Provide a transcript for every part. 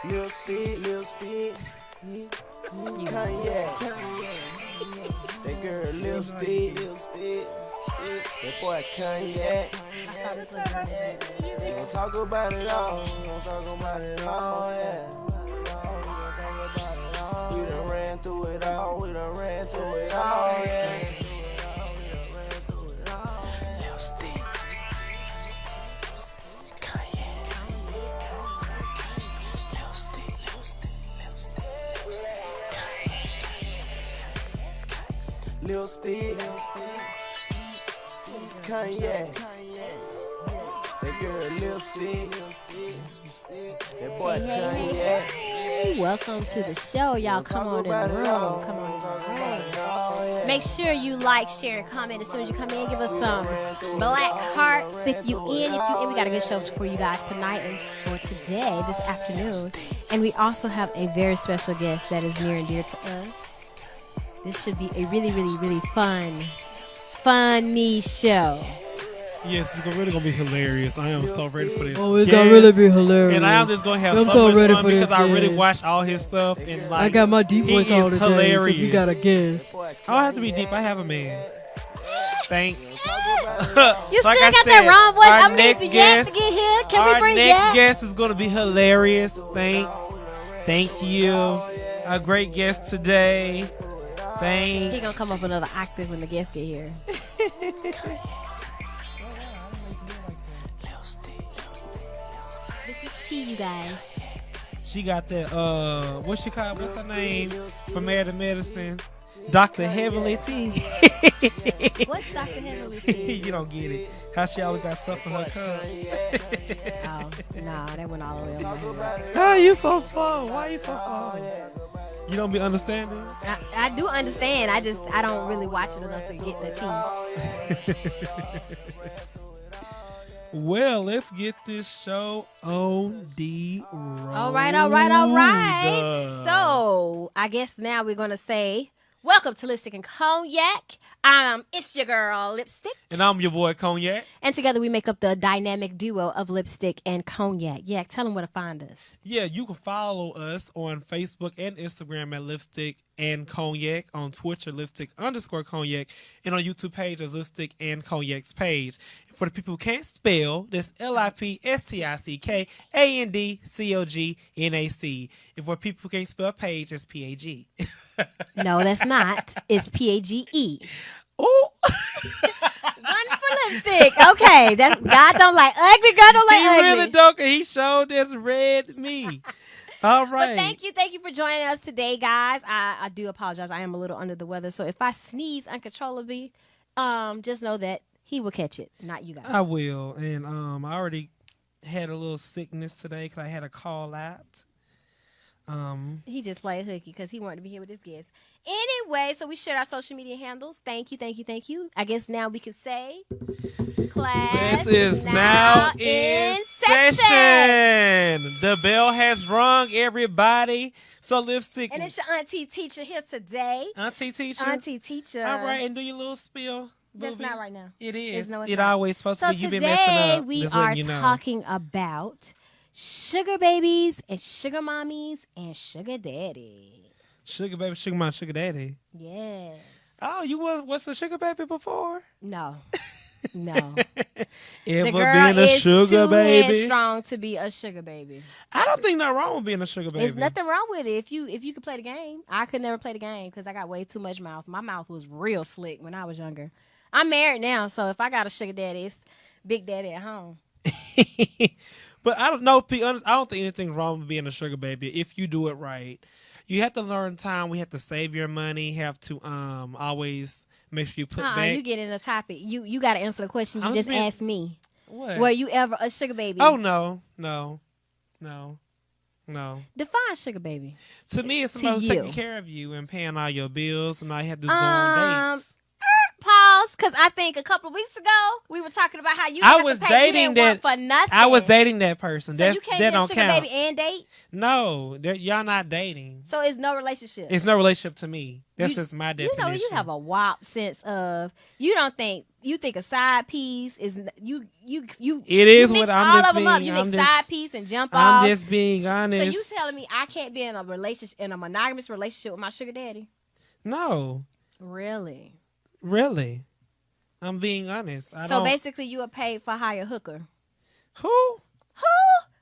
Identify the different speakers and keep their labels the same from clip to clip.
Speaker 1: Lipstick, Cognac, that girl lipstick, that boy Cognac. We gon' talk about it all, yeah. We done ran through it all, yeah. Lipstick, Cognac, lipstick, Cognac, that girl lipstick, that boy Cognac.
Speaker 2: Hey, welcome to the show, y'all. Come on in the room. Make sure you like, share, and comment as soon as you come in. Give us some black hearts if you in. We got a good show for you guys tonight and or today, this afternoon. And we also have a very special guest that is near and dear to us. This should be a really, really, really funny show.
Speaker 3: Yes, it's really gonna be hilarious. I am so ready for this.
Speaker 4: Oh, it's gonna really be hilarious.
Speaker 3: And I'm just gonna have
Speaker 4: I'm
Speaker 3: so much
Speaker 4: ready
Speaker 3: fun
Speaker 4: for
Speaker 3: because
Speaker 4: this,
Speaker 3: I really
Speaker 4: yes.
Speaker 3: watch all his stuff and like
Speaker 4: I got my deep voice all the time.
Speaker 3: Hilarious.
Speaker 4: You got a guess.
Speaker 3: I don't have to be deep. I have a man. Thanks.
Speaker 2: You still got that wrong voice. I'm gonna need the Yak to get here. Can we bring Yak?
Speaker 3: Our next guest is gonna be hilarious. Thanks. Thank you. A great guest today. Thanks.
Speaker 2: He gonna come up another octave when the guests get here. This is T, you guys.
Speaker 3: She got that, what's her name? From Air to Medicine. Dr. Heavenly T.
Speaker 2: What's Dr. Heavenly T?
Speaker 3: You don't get it. How she always got stuff in her cup.
Speaker 2: Oh, no, that went all the way over my head.
Speaker 3: Oh, you so slow. Why you so slow? You don't be understanding?
Speaker 2: I do understand. I don't really watch it enough to get the T.
Speaker 3: Well, let's get this show on the road.
Speaker 2: All right. So, I guess now we're going to say, welcome to Lipstick and Cognac. It's your girl, Lipstick.
Speaker 3: And I'm your boy, Cognac.
Speaker 2: And together we make up the dynamic duo of Lipstick and Cognac. Yak, tell them where to find us.
Speaker 3: Yeah, you can follow us on Facebook and Instagram at Lipstick and Cognac, on Twitter, Lipstick_Cognac, and on YouTube page as Lipstick and Cognac's page. For the people who can't spell, that's LIPSTICKANDCOGNAC. And for people who can't spell page, it's PAG.
Speaker 2: No, that's not. It's PAGE.
Speaker 3: Oh,
Speaker 2: One for Lipstick. Okay, that's God don't like ugly. God don't like
Speaker 3: he
Speaker 2: ugly.
Speaker 3: really don't. He showed this read me. All right.
Speaker 2: But thank you for joining us today, guys. I do apologize. I am a little under the weather, so if I sneeze uncontrollably, just know that he will catch it, not you guys.
Speaker 3: I will. And I already had a little sickness today because I had a call out.
Speaker 2: He just played hooky because he wanted to be here with his guests. Anyway, so we shared our social media handles. Thank you. I guess now we can say, class
Speaker 3: This is now in session. The bell has rung, everybody. So Lipstick.
Speaker 2: And it's your auntie teacher here today.
Speaker 3: Auntie teacher.
Speaker 2: All
Speaker 3: right, and do your little spiel.
Speaker 2: That's
Speaker 3: Booby.
Speaker 2: not right now.
Speaker 3: It is.
Speaker 2: No, it's
Speaker 3: it
Speaker 2: not.
Speaker 3: always supposed to
Speaker 2: So
Speaker 3: be. You've been messing
Speaker 2: today
Speaker 3: up.
Speaker 2: we
Speaker 3: Just
Speaker 2: are
Speaker 3: letting you know.
Speaker 2: talking about sugar babies and sugar mommies and sugar daddy.
Speaker 3: Sugar baby, sugar mom, sugar daddy.
Speaker 2: Yes.
Speaker 3: Oh, you was a sugar baby before?
Speaker 2: No.
Speaker 3: Ever
Speaker 2: The girl
Speaker 3: been a
Speaker 2: is
Speaker 3: sugar
Speaker 2: too
Speaker 3: baby?
Speaker 2: headstrong to be a sugar baby.
Speaker 3: I don't think nothing wrong with being a sugar baby.
Speaker 2: There's nothing wrong with it if you could play the game. I could never play the game because I got way too much mouth. My mouth was real slick when I was younger. I'm married now, so if I got a sugar daddy, it's Big Daddy at home.
Speaker 3: But I don't know. Be honest, I don't think anything's wrong with being a sugar baby if you do it right. You have to learn time. We have to save your money. Have to always make sure you put back.
Speaker 2: You get in a topic. You got to answer the question you just asked me.
Speaker 3: What?
Speaker 2: Were you ever a sugar baby?
Speaker 3: Oh no.
Speaker 2: Define sugar baby.
Speaker 3: To me, it's somebody who's taking care of you and paying all your bills, and all you have to do is go on dates.
Speaker 2: Pause. Because I think a couple of weeks ago we were talking about how you
Speaker 3: I
Speaker 2: have
Speaker 3: was
Speaker 2: to pay. You
Speaker 3: dating
Speaker 2: didn't
Speaker 3: that.
Speaker 2: want for nothing.
Speaker 3: I was dating that person.
Speaker 2: So you can't
Speaker 3: that
Speaker 2: be a
Speaker 3: don't
Speaker 2: sugar
Speaker 3: count.
Speaker 2: baby and date.
Speaker 3: No, y'all not dating.
Speaker 2: So it's no relationship.
Speaker 3: It's no relationship to me. That's just my
Speaker 2: You
Speaker 3: definition.
Speaker 2: know, you have a wop sense of you think a side piece is you.
Speaker 3: It is
Speaker 2: you mix
Speaker 3: what I'm
Speaker 2: all
Speaker 3: just
Speaker 2: of them up.
Speaker 3: being-
Speaker 2: You
Speaker 3: I'm
Speaker 2: mix
Speaker 3: just-
Speaker 2: side piece and jump off.
Speaker 3: I'm just being honest.
Speaker 2: So you telling me I can't be in a relationship in a monogamous relationship with my sugar daddy?
Speaker 3: No,
Speaker 2: Really?
Speaker 3: really. I'm being honest.
Speaker 2: So basically, you a paid for hire hooker.
Speaker 3: Who?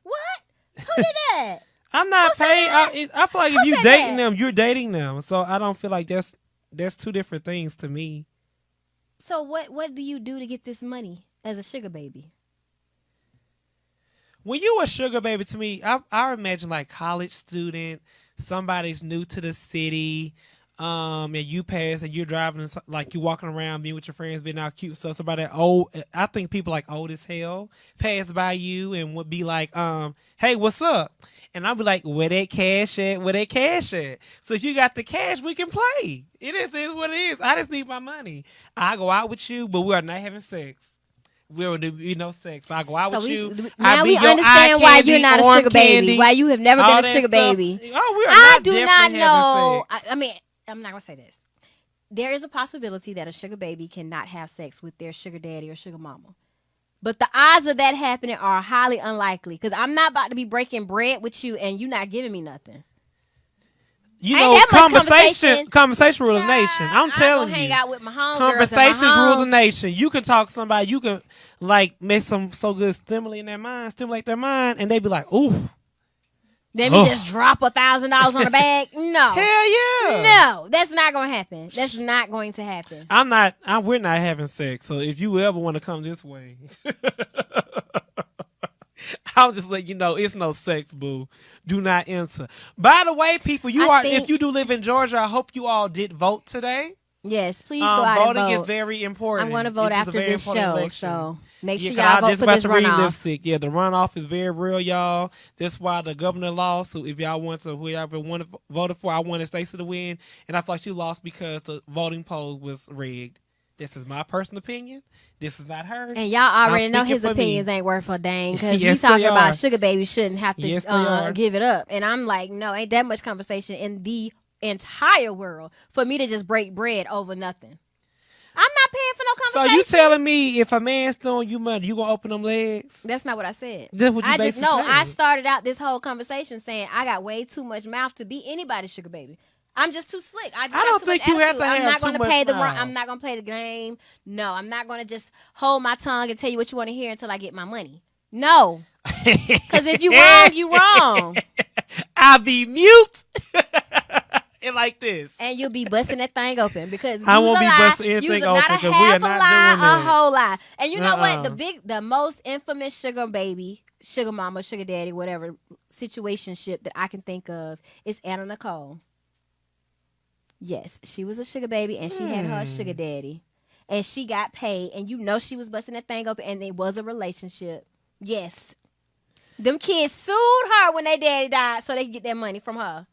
Speaker 2: What? Who did that?
Speaker 3: I'm not
Speaker 2: Who said
Speaker 3: paid.
Speaker 2: that?
Speaker 3: I feel like
Speaker 2: Who
Speaker 3: if you
Speaker 2: said
Speaker 3: dating
Speaker 2: that?
Speaker 3: them, you're dating them. So I don't feel like that's two different things to me.
Speaker 2: So what do you do to get this money as a sugar baby?
Speaker 3: When you a sugar baby to me, I imagine like college student, somebody's new to the city, and you pass and you're driving, like you walking around being with your friends, being all cute stuff. Somebody old, I think people like old as hell pass by you and would be like, hey, what's up? And I'll be like, where that cash at? Where that cash at? So if you got the cash, we can play. It is what it is. I just need my money. I go out with you, but we are not having sex. There will be no sex. I go out with you.
Speaker 2: Now
Speaker 3: be
Speaker 2: we
Speaker 3: your
Speaker 2: understand
Speaker 3: eye
Speaker 2: why
Speaker 3: candy,
Speaker 2: you're not a
Speaker 3: arm
Speaker 2: sugar baby.
Speaker 3: candy,
Speaker 2: Why you have never
Speaker 3: all
Speaker 2: been a
Speaker 3: that
Speaker 2: sugar
Speaker 3: stuff.
Speaker 2: baby.
Speaker 3: Oh, we are
Speaker 2: I do
Speaker 3: definitely
Speaker 2: not
Speaker 3: having
Speaker 2: know.
Speaker 3: sex.
Speaker 2: I mean, I'm not gonna say this. There is a possibility that a sugar baby cannot have sex with their sugar daddy or sugar mama. But the odds of that happening are highly unlikely because I'm not about to be breaking bread with you and you not giving me nothing.
Speaker 3: You
Speaker 2: Ain't
Speaker 3: know,
Speaker 2: that much
Speaker 3: conversation rules the nation. I'm telling
Speaker 2: I hang
Speaker 3: you.
Speaker 2: out with my homegirls.
Speaker 3: Conversations
Speaker 2: and my
Speaker 3: rule the
Speaker 2: homes.
Speaker 3: nation. You can talk to somebody, you can like make some so good stimulate their mind, and they be like, ooh.
Speaker 2: Let me just drop $1,000 on a bag. No.
Speaker 3: Hell yeah.
Speaker 2: No, that's not going to happen. That's not going to happen.
Speaker 3: We're not having sex. So if you ever want to come this way, I'll just let you know it's no sex, boo. Do not enter. By the way, people, if you do live in Georgia, I hope you all did vote today.
Speaker 2: Yes, please go out and vote.
Speaker 3: Voting is very important.
Speaker 2: I'm going to vote after this show,
Speaker 3: election.
Speaker 2: so make sure
Speaker 3: Yeah,
Speaker 2: y'all vote for this runoff.
Speaker 3: Lipstick. Yeah, the runoff is very real, y'all. That's why the governor lost. So if y'all want to, whoever voted for, I wanted Stacey to win, and I feel like she lost because the voting poll was rigged. This is my personal opinion. This is not hers.
Speaker 2: And y'all already
Speaker 3: I'm
Speaker 2: know
Speaker 3: speaking
Speaker 2: his
Speaker 3: for
Speaker 2: opinions
Speaker 3: me.
Speaker 2: ain't worth a dang because
Speaker 3: Yes,
Speaker 2: he's talking
Speaker 3: they are.
Speaker 2: about sugar baby shouldn't have to
Speaker 3: Yes, they are.
Speaker 2: give it up. And I'm like, no, ain't that much conversation in the entire world for me to just break bread over nothing. I'm not paying for no
Speaker 3: So
Speaker 2: conversation.
Speaker 3: you telling me if a man's throwing you money, you gonna open them legs?
Speaker 2: That's not what I said.
Speaker 3: That's what you
Speaker 2: I just
Speaker 3: basically
Speaker 2: know
Speaker 3: said.
Speaker 2: I started out this whole conversation saying I got way too much mouth to be anybody's sugar baby. I'm just too slick. I
Speaker 3: don't
Speaker 2: got too
Speaker 3: think
Speaker 2: much
Speaker 3: you have
Speaker 2: attitude.
Speaker 3: to
Speaker 2: I'm
Speaker 3: have
Speaker 2: not
Speaker 3: too
Speaker 2: gonna
Speaker 3: much
Speaker 2: play
Speaker 3: mouth.
Speaker 2: I'm not gonna play the game. No, I'm not gonna just hold my tongue and tell you what you want to hear until I get my money. No, because if you wrong, you wrong,
Speaker 3: I'll be mute. And like this.
Speaker 2: and you'll be busting that thing open because
Speaker 3: I won't
Speaker 2: use a
Speaker 3: be
Speaker 2: lie,
Speaker 3: busting anything
Speaker 2: use
Speaker 3: open
Speaker 2: not a
Speaker 3: 'cause we
Speaker 2: half
Speaker 3: are
Speaker 2: a
Speaker 3: not
Speaker 2: lie,
Speaker 3: doing that.
Speaker 2: a whole lie. And you know what?
Speaker 3: Uh-uh.
Speaker 2: The most infamous sugar baby, sugar mama, sugar daddy, whatever situationship that I can think of is Anna Nicole. Yes, she was a sugar baby and she had her sugar daddy. And she got paid and you know she was busting that thing open and it was a relationship. Yes. Them kids sued her when their daddy died so they could get their money from her.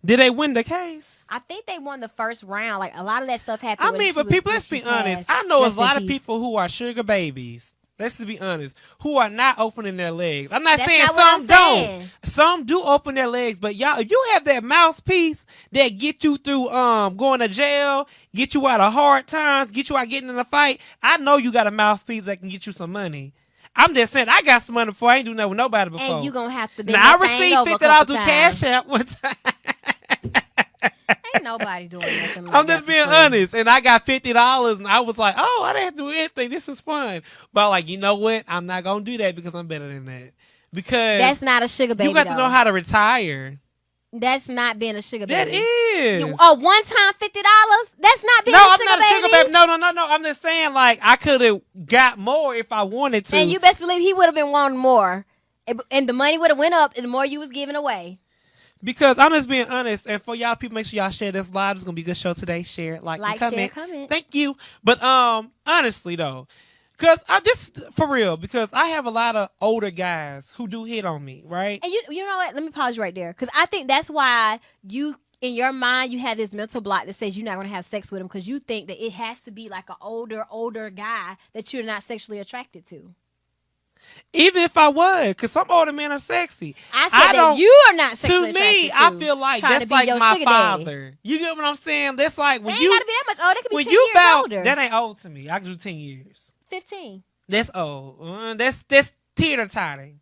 Speaker 3: Did they win the case?
Speaker 2: I think they won the first round. Like a lot of that stuff happened.
Speaker 3: I
Speaker 2: when
Speaker 3: mean,
Speaker 2: she
Speaker 3: but
Speaker 2: was-
Speaker 3: people,
Speaker 2: when
Speaker 3: let's
Speaker 2: she
Speaker 3: be honest.
Speaker 2: passed.
Speaker 3: I know
Speaker 2: Rest
Speaker 3: a lot
Speaker 2: in
Speaker 3: of
Speaker 2: peace.
Speaker 3: people who are sugar babies. Let's just be honest. Who are not opening their legs. I'm not
Speaker 2: That's
Speaker 3: saying
Speaker 2: not what I'm
Speaker 3: some don't.
Speaker 2: saying.
Speaker 3: Some do open their legs, but y'all, if you have that mouthpiece that get you through going to jail, get you out of hard times, get you out getting in a fight, I know you got a mouthpiece that can get you some money. I'm just saying, I got some money before. I ain't do nothing with nobody before.
Speaker 2: And you gonna have to.
Speaker 3: Now I received $50 through Cash App one time.
Speaker 2: Ain't nobody doing nothing like
Speaker 3: I'm
Speaker 2: that
Speaker 3: just
Speaker 2: for
Speaker 3: being
Speaker 2: free.
Speaker 3: honest, and I got $50, and I was like, "Oh, I didn't have to do anything. This is fun." But like, you know what? I'm not gonna do that because I'm better than that. Because
Speaker 2: That's not a sugar baby.
Speaker 3: you got to know
Speaker 2: though.
Speaker 3: how to retire.
Speaker 2: That's not being a sugar
Speaker 3: That
Speaker 2: baby.
Speaker 3: is.
Speaker 2: A one-time $50. That's not being
Speaker 3: No,
Speaker 2: a
Speaker 3: I'm
Speaker 2: sugar
Speaker 3: not a
Speaker 2: baby.
Speaker 3: sugar baby. No. I'm just saying, like, I could have got more if I wanted to.
Speaker 2: And you best believe he would have been wanting more, and the money would have went up, and the more you was giving away.
Speaker 3: Because I'm just being honest, and for y'all people, make sure y'all share this live. It's gonna be a good show today. Share it, like, and
Speaker 2: share,
Speaker 3: comment.
Speaker 2: comment.
Speaker 3: Thank you. But honestly though, because I just for real, because I have a lot of older guys who do hit on me, right?
Speaker 2: And you know what? Let me pause you right there because I think that's why you in your mind, you have this mental block that says you're not going to have sex with him because you think that it has to be like an older guy that you're not sexually attracted to.
Speaker 3: Even if I was, because some older men are sexy.
Speaker 2: I said that you are not sexually
Speaker 3: attracted to. To me, I feel like that's like my father.
Speaker 2: Daddy.
Speaker 3: You get what I'm saying? That's like when
Speaker 2: they
Speaker 3: you.
Speaker 2: Ain't gotta be that much older. They could be
Speaker 3: when
Speaker 2: 10
Speaker 3: you
Speaker 2: years
Speaker 3: about,
Speaker 2: older.
Speaker 3: That ain't old to me. I can do 10 years.
Speaker 2: 15.
Speaker 3: That's old. That's teeter-totting.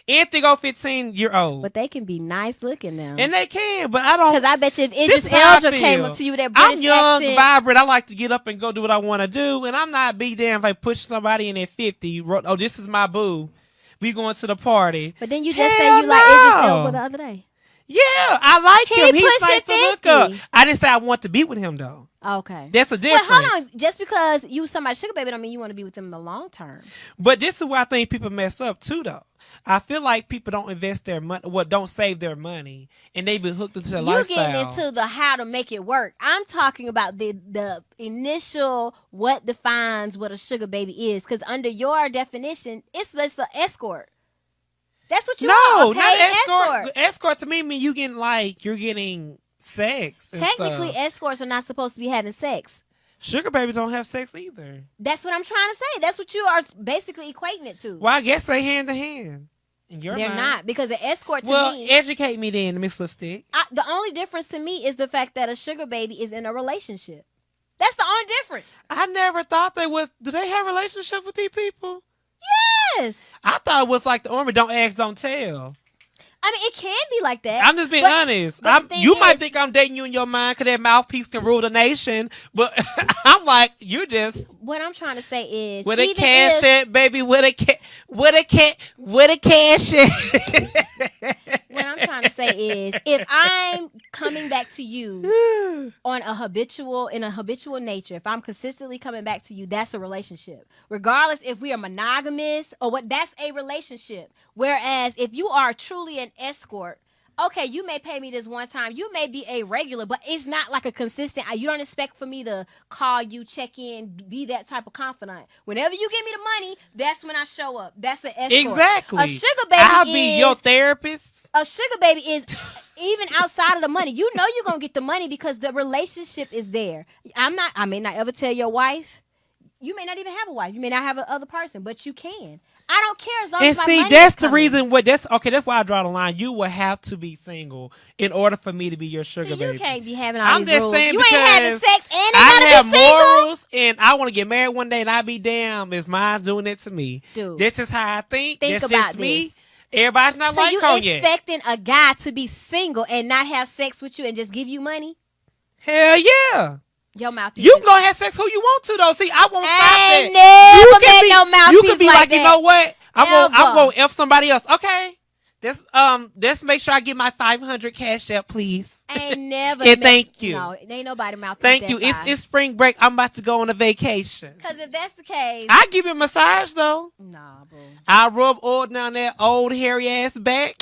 Speaker 3: Anything over 15, you're old.
Speaker 2: But they can be nice looking now.
Speaker 3: And they can, but I don't.
Speaker 2: Because I bet you if Idris Elba came up to you with that British
Speaker 3: I'm young,
Speaker 2: accent,
Speaker 3: vibrant. I like to get up and go do what I want to do. And I'm not be damn if I push somebody in at 50. Oh, this is my boo. We going to the party.
Speaker 2: But then you just say you like Idris Elba the other day.
Speaker 3: Yeah, I like him. He's nice
Speaker 2: 50.
Speaker 3: to look up. I didn't say I want to be with him, though.
Speaker 2: Okay.
Speaker 3: That's a difference.
Speaker 2: Well, hold on. Just because you somebody's sugar baby don't mean you want to be with them in the long term.
Speaker 3: But this is where I think people mess up, too, though. I feel like people don't invest their money, don't save their money, and they be hooked into the lifestyle.
Speaker 2: You getting into the how to make it work. I'm talking about the initial what defines what a sugar baby is. Because under your definition, it's just an escort. That's what you are. Okay?
Speaker 3: Not escort. Escort to me mean you're getting sex.
Speaker 2: Technically, escorts are not supposed to be having sex.
Speaker 3: Sugar babies don't have sex either.
Speaker 2: That's what I'm trying to say. That's what you are basically equating it to.
Speaker 3: Well, I guess they hand to hand.
Speaker 2: They're not, because an escort to me.
Speaker 3: Well, educate me then, Miss Lipstick.
Speaker 2: The only difference to me is the fact that a sugar baby is in a relationship. That's the only difference.
Speaker 3: I never thought they was. Do they have a relationship with these people?
Speaker 2: Yes.
Speaker 3: I thought it was like the Army, don't ask, don't tell.
Speaker 2: I mean, it can be like that.
Speaker 3: I'm just being honest. You might think I'm dating you in your mind because that mouthpiece can rule the nation, but I'm like, you're just.
Speaker 2: What I'm trying to say is,
Speaker 3: where the cash at, baby? Where the cash at?
Speaker 2: What I'm trying to say is, if I'm coming back to you in a habitual nature, if I'm consistently coming back to you, that's a relationship. Regardless if we are monogamous or what, that's a relationship. Whereas if you are truly an escort, okay, you may pay me this one time. You may be a regular, but it's not like a consistent. You don't expect for me to call you, check in, be that type of confidant. Whenever you give me the money, that's when I show up. That's an escort.
Speaker 3: Exactly.
Speaker 2: A sugar baby
Speaker 3: I'll be your therapist.
Speaker 2: A sugar baby is even outside of the money. You know you're going to get the money because the relationship is there. I may not ever tell your wife. You may not even have a wife. You may not have another person, but you can. I don't care as long as my money is coming.
Speaker 3: That's the reason. That's why I draw the line. You will have to be single in order for me to be your sugar baby.
Speaker 2: You can't be having all these rules.
Speaker 3: I'm just saying
Speaker 2: you
Speaker 3: because
Speaker 2: ain't having sex and
Speaker 3: I
Speaker 2: gotta
Speaker 3: have
Speaker 2: be single.
Speaker 3: morals, and I want to get married one day, and I be damn if mine's doing it to me.
Speaker 2: Dude,
Speaker 3: this is how I think. That's
Speaker 2: about
Speaker 3: just me.
Speaker 2: this.
Speaker 3: Everybody's not like Cognac.
Speaker 2: So you expecting a guy to be single and not have sex with you and just give you money?
Speaker 3: Hell yeah.
Speaker 2: Your mouthpiece.
Speaker 3: You can go have sex who you want to though. See, I won't stop that.
Speaker 2: You can be no mouthpiece.
Speaker 3: You can be like,
Speaker 2: that.
Speaker 3: you know what? I'm gonna F somebody else. Okay. Let's make sure I get my 500 cash out, please.
Speaker 2: Ain't never.
Speaker 3: And thank you.
Speaker 2: No, ain't nobody mouthpiece.
Speaker 3: Thank you. It's spring break. I'm about to go on a vacation.
Speaker 2: Because if that's the case,
Speaker 3: I give you a massage though.
Speaker 2: Nah, boo.
Speaker 3: I rub oil down that old hairy ass back.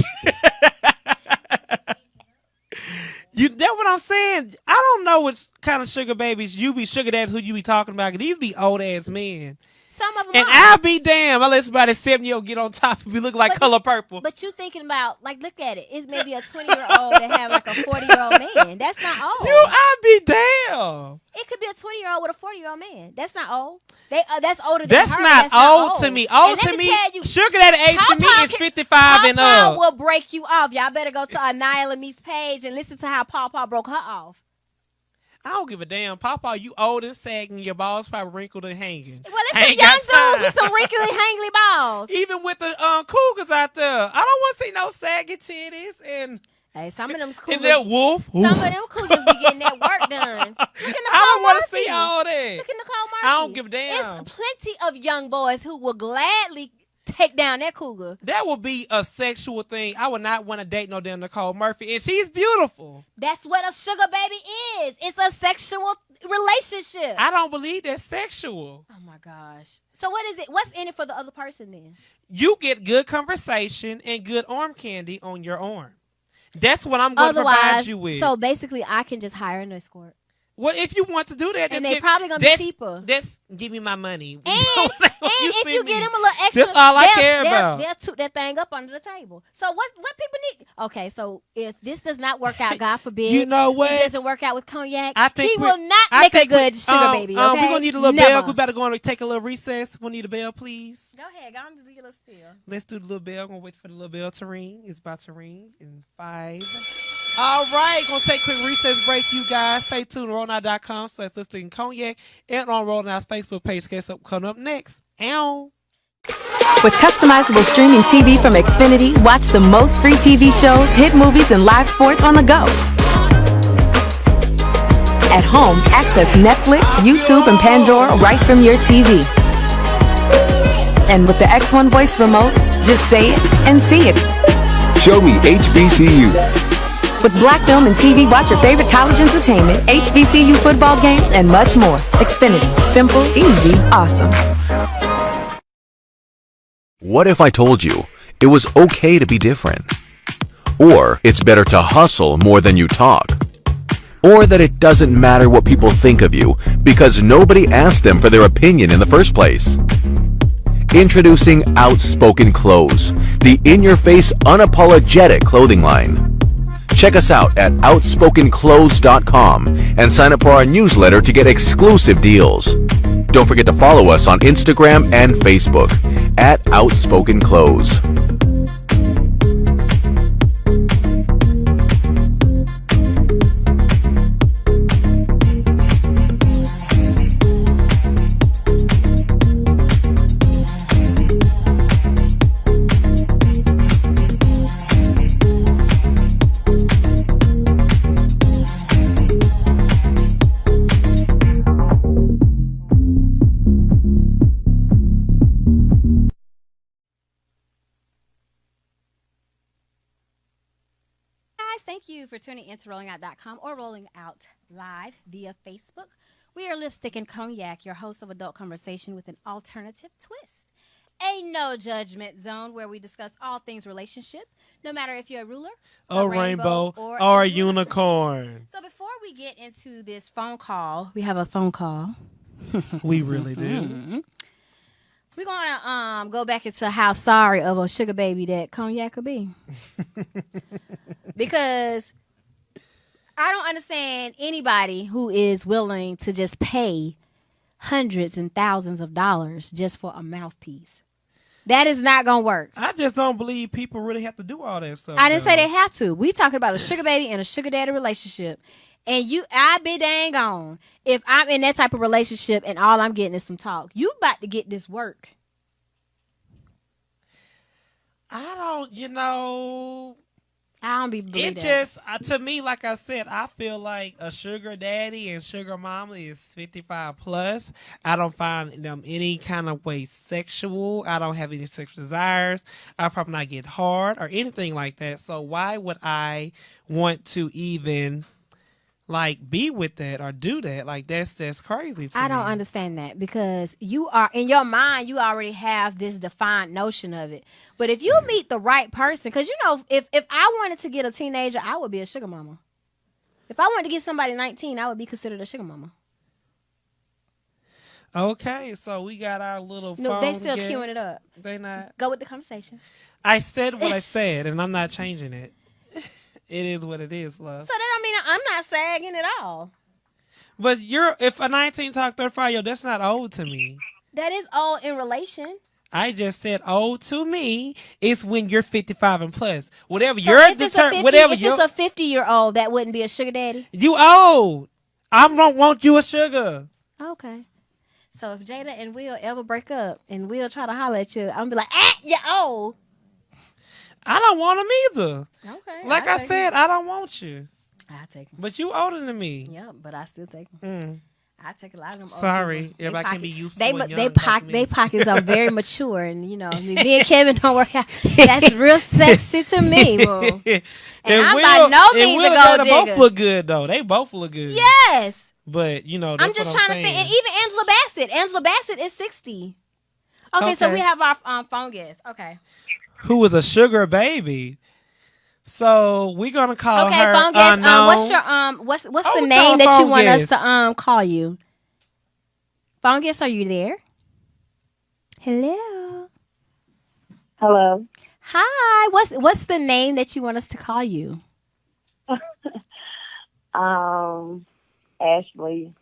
Speaker 3: That's what I'm saying. I don't know what kind of sugar babies you be, sugar daddies who you be talking about. 'Cause these be old ass men.
Speaker 2: Some of them
Speaker 3: and
Speaker 2: are.
Speaker 3: I'll be damn. I'll let somebody 7-year-old get on top of me look like color purple.
Speaker 2: But you thinking about, like, look at it. It's maybe a 20-year-old that have like a 40-year-old man. That's not old.
Speaker 3: I'll be damn.
Speaker 2: It could be a 20-year-old with a 40-year-old man. That's not old. That's older than
Speaker 3: that's
Speaker 2: her.
Speaker 3: Not
Speaker 2: that's
Speaker 3: old
Speaker 2: not old
Speaker 3: to me. Old to me. Sugar daddy age to me is 55 and up.
Speaker 2: Pawpaw will break you off. Y'all better go to Anila Me's page and listen to how Pawpaw broke her off.
Speaker 3: I don't give a damn. Pawpaw, you old and sagging. Your balls probably wrinkled and hanging.
Speaker 2: Well, it's some young dudes with some wrinkly, hangly balls.
Speaker 3: Even with the cougars out there. I don't want to see no saggy titties. And
Speaker 2: hey, some of them cougars.
Speaker 3: And that wolf.
Speaker 2: Some of them cougars be getting that work done. Look at Nicole
Speaker 3: I don't want to
Speaker 2: Murphy.
Speaker 3: see all that.
Speaker 2: Look at Nicole Murphy.
Speaker 3: I don't give a damn.
Speaker 2: It's plenty of young boys who will gladly take down that cougar.
Speaker 3: That would be a sexual thing. I would not want to date no damn Nicole Murphy. And she's beautiful.
Speaker 2: That's what a sugar baby is. It's a sexual relationship.
Speaker 3: I don't believe that's sexual.
Speaker 2: Oh my gosh. So what is it? What's in it for the other person then?
Speaker 3: You get good conversation and good arm candy on your arm. That's what I'm going to provide you with.
Speaker 2: So basically I can just hire an escort.
Speaker 3: Well, if you want to do that,
Speaker 2: and they probably gonna be cheaper.
Speaker 3: Just give me my money.
Speaker 2: And if you get them a little extra,
Speaker 3: that's all I care about.
Speaker 2: They'll toot that thing up under the table. So what people need? Okay, so if this does not work out, God forbid,
Speaker 3: you know what?
Speaker 2: It doesn't work out with Cognac.
Speaker 3: I think
Speaker 2: he will not make a good sugar baby. Okay?
Speaker 3: We're gonna need a little bell. We better go and take a little recess. We need a bell, please.
Speaker 2: Go ahead, go on and do your little spiel.
Speaker 3: Let's do the little bell. I'm gonna wait for the little bell to ring. It's about to ring in 5. All right, gonna take a quick recess break, you guys. Stay tuned. RollNow.com/Lipstick and Cognac and on Roll Now's Facebook page. Guess up coming up next. Ow.
Speaker 5: With customizable streaming TV from Xfinity, watch the most free TV shows, hit movies, and live sports on the go. At home, access Netflix, YouTube, and Pandora right from your TV. And with the X1 voice remote, just say it and see it.
Speaker 6: Show me HBCU.
Speaker 5: With Black Film and TV, watch your favorite college entertainment, HBCU football games, and much more. Xfinity. Simple, easy, awesome.
Speaker 6: What if I told you it was okay to be different? Or it's better to hustle more than you talk? Or that it doesn't matter what people think of you because nobody asked them for their opinion in the first place? Introducing Outspoken Clothes, the in-your-face, unapologetic clothing line. Check us out at outspokenclothes.com and sign up for our newsletter to get exclusive deals. Don't forget to follow us on Instagram and Facebook at Outspoken Clothes.
Speaker 2: Thank you for tuning into RollingOut.com or Rolling Out Live via Facebook. We are Lipstick and Cognac, your host of Adult Conversation with an alternative twist. A no judgment zone where we discuss all things relationship, no matter if you're a ruler,
Speaker 3: a rainbow, or a unicorn.
Speaker 2: So before we get into this phone call, we have a phone call.
Speaker 3: We really do.
Speaker 2: We're going to go back into how sorry of a sugar baby that Cognac could be. Because I don't understand anybody who is willing to just pay hundreds and thousands of dollars just for a mouthpiece. That is not going to work.
Speaker 3: I just don't believe people really have to do all that stuff.
Speaker 2: I didn't say they have to. We talking about a sugar baby and a sugar daddy relationship. And I be dang on if I'm in that type of relationship and all I'm getting is some talk. You about to get this work.
Speaker 3: I don't believe
Speaker 2: that.
Speaker 3: Just to me, like I said, I feel like a sugar daddy and sugar mama is 55 plus. I don't find them any kind of way sexual. I don't have any sexual desires. I probably not get hard or anything like that. So why would I want to even be with that or do that? That's just crazy to me.
Speaker 2: I don't understand that because you are in your mind, you already have this defined notion of it. But if you meet the right person, because if I wanted to get a teenager, I would be a sugar mama. If I wanted to get somebody 19, I would be considered a sugar mama.
Speaker 3: Okay, so we got our little phone.
Speaker 2: No, they still
Speaker 3: guest.
Speaker 2: queuing it up.
Speaker 3: They not.
Speaker 2: Go with the conversation.
Speaker 3: I said what I said, and I'm not changing it. It is what it is, love.
Speaker 2: So that don't mean I'm not sagging at all.
Speaker 3: But if a 19 talk 35, that's not old to me.
Speaker 2: That is old in relation.
Speaker 3: I just said old to me is when you're 55 and plus. Whatever
Speaker 2: so
Speaker 3: you're
Speaker 2: if it's a 50-year-old, that wouldn't be a sugar daddy.
Speaker 3: You old. I don't want you a sugar.
Speaker 2: Okay. So if Jada and Will ever break up and Will try to holler at you, I'm be like, you're old.
Speaker 3: I don't want him either.
Speaker 2: Okay.
Speaker 3: Like I said, I don't want you.
Speaker 2: I take them.
Speaker 3: But you older than me.
Speaker 2: Yeah, but I still take them. I take a lot of them.
Speaker 3: Sorry, everybody can be used to
Speaker 2: they pockets are very mature, and me and Kevin don't work out. That's real sexy to me, bro. And I'm by no means a gold digger.
Speaker 3: They both look good though. They both look good.
Speaker 2: Yes.
Speaker 3: But that's
Speaker 2: I'm just trying to think. And even Angela Bassett is 60. Okay, so we have our phone guest. Okay.
Speaker 3: Who is a sugar baby? So we're gonna call
Speaker 2: Okay,
Speaker 3: her
Speaker 2: phone guest.
Speaker 3: unknown.
Speaker 2: What's your what's
Speaker 3: Oh,
Speaker 2: the
Speaker 3: we call
Speaker 2: name that you
Speaker 3: phone
Speaker 2: want
Speaker 3: guest.
Speaker 2: us to call you? Phone guest, are you there? Hello.
Speaker 7: Hello.
Speaker 2: Hi. What's the name that you want us to call you?
Speaker 7: Ashley.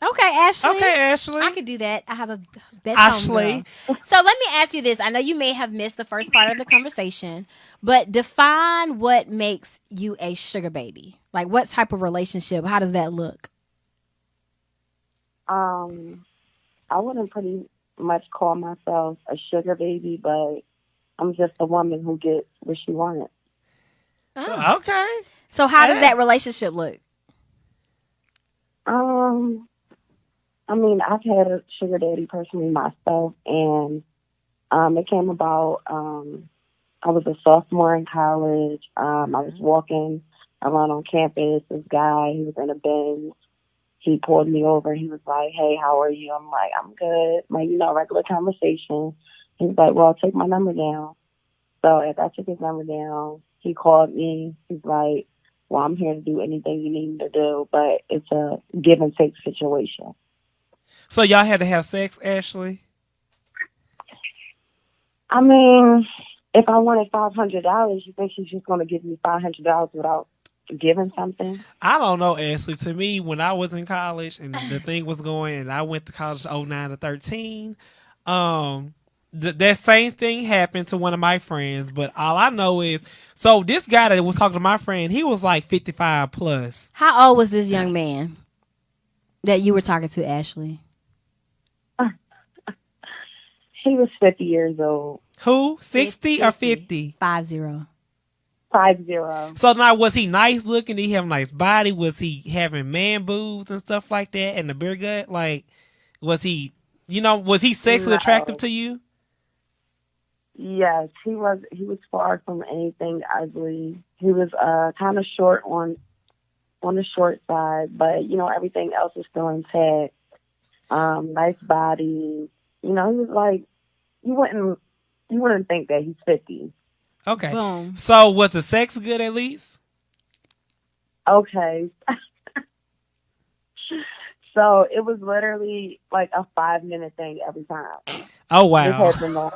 Speaker 2: Okay, Ashley.
Speaker 3: Okay, Ashley.
Speaker 2: I could do that. I have a best
Speaker 3: Ashley.
Speaker 2: homegirl. So let me ask you this. I know you may have missed the first part of the conversation, but define what makes you a sugar baby. Like what type of relationship? How does that look?
Speaker 7: I wouldn't pretty much call myself a sugar baby, but I'm just a woman who gets what she wants.
Speaker 2: Oh.
Speaker 3: Okay.
Speaker 2: So how does that relationship look?
Speaker 7: I mean, I've had a sugar daddy personally myself, and it came about. I was a sophomore in college. I was walking around on campus. This guy, he was in a Benz. He pulled me over. He was like, "Hey, how are you?" I'm like, "I'm good." Like, regular conversation. He was like, "Well, take my number down." So as I took his number down, he called me. He's like, "Well, I'm here to do anything you need me to do, but it's a give and take situation."
Speaker 3: So y'all had to have sex, Ashley?
Speaker 7: I mean, if I wanted $500, you think she's just going to give me $500 without giving something?
Speaker 3: I don't know, Ashley. To me, when I was in college and the thing was going, and I went to college 09 to 13, that same thing happened to one of my friends. But all I know is, so this guy that was talking to my friend, he was like 55 plus.
Speaker 2: How old was this young man that you were talking to, Ashley?
Speaker 7: He was 50 years old.
Speaker 3: Who? 60 or 50?
Speaker 2: 50.
Speaker 7: 50.
Speaker 3: So now, was he nice looking? Did he have a nice body? Was he having man boobs and stuff like that and the beer gut? Like, was he sexually
Speaker 7: No.
Speaker 3: attractive to you?
Speaker 7: Yes, he was far from anything ugly. He was kind of short on the short side, but everything else was still intact. Nice body. He was like, you wouldn't think that he's 50.
Speaker 3: Okay.
Speaker 2: Boom.
Speaker 3: So was the sex good at least?
Speaker 7: Okay. So it was literally like a 5-minute thing every time.
Speaker 3: Oh wow!
Speaker 7: This happened on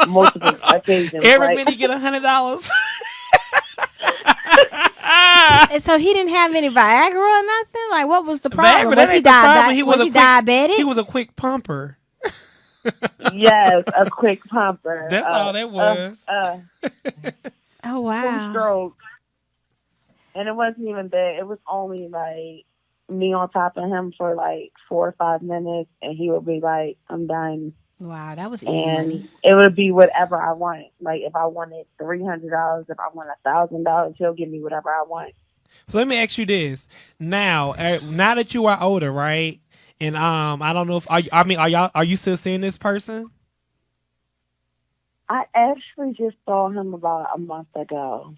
Speaker 7: multiple occasions.
Speaker 3: Every
Speaker 7: like,
Speaker 3: minute you get $100.
Speaker 2: And so he didn't have any Viagra or nothing? Like, what was the problem?
Speaker 3: Viagra, that
Speaker 2: Was he
Speaker 3: ain't the problem.
Speaker 2: was he diabetic?
Speaker 3: He was a quick pumper.
Speaker 7: yes, a quick pumper.
Speaker 3: That's all that was.
Speaker 2: Oh,
Speaker 7: 2
Speaker 2: wow.
Speaker 7: strokes. And it wasn't even that. It was only like me on top of him for like 4 or 5 minutes, and he would be like, "I'm done."
Speaker 2: Wow, that was easy
Speaker 7: And
Speaker 2: money.
Speaker 7: it would be whatever I want. Like if I wanted $300, if I want $1,000, he'll give me whatever I want.
Speaker 3: So let me ask you this: now that you are older, right? And I don't know if are you still seeing this person?
Speaker 7: I actually just saw him about a month ago.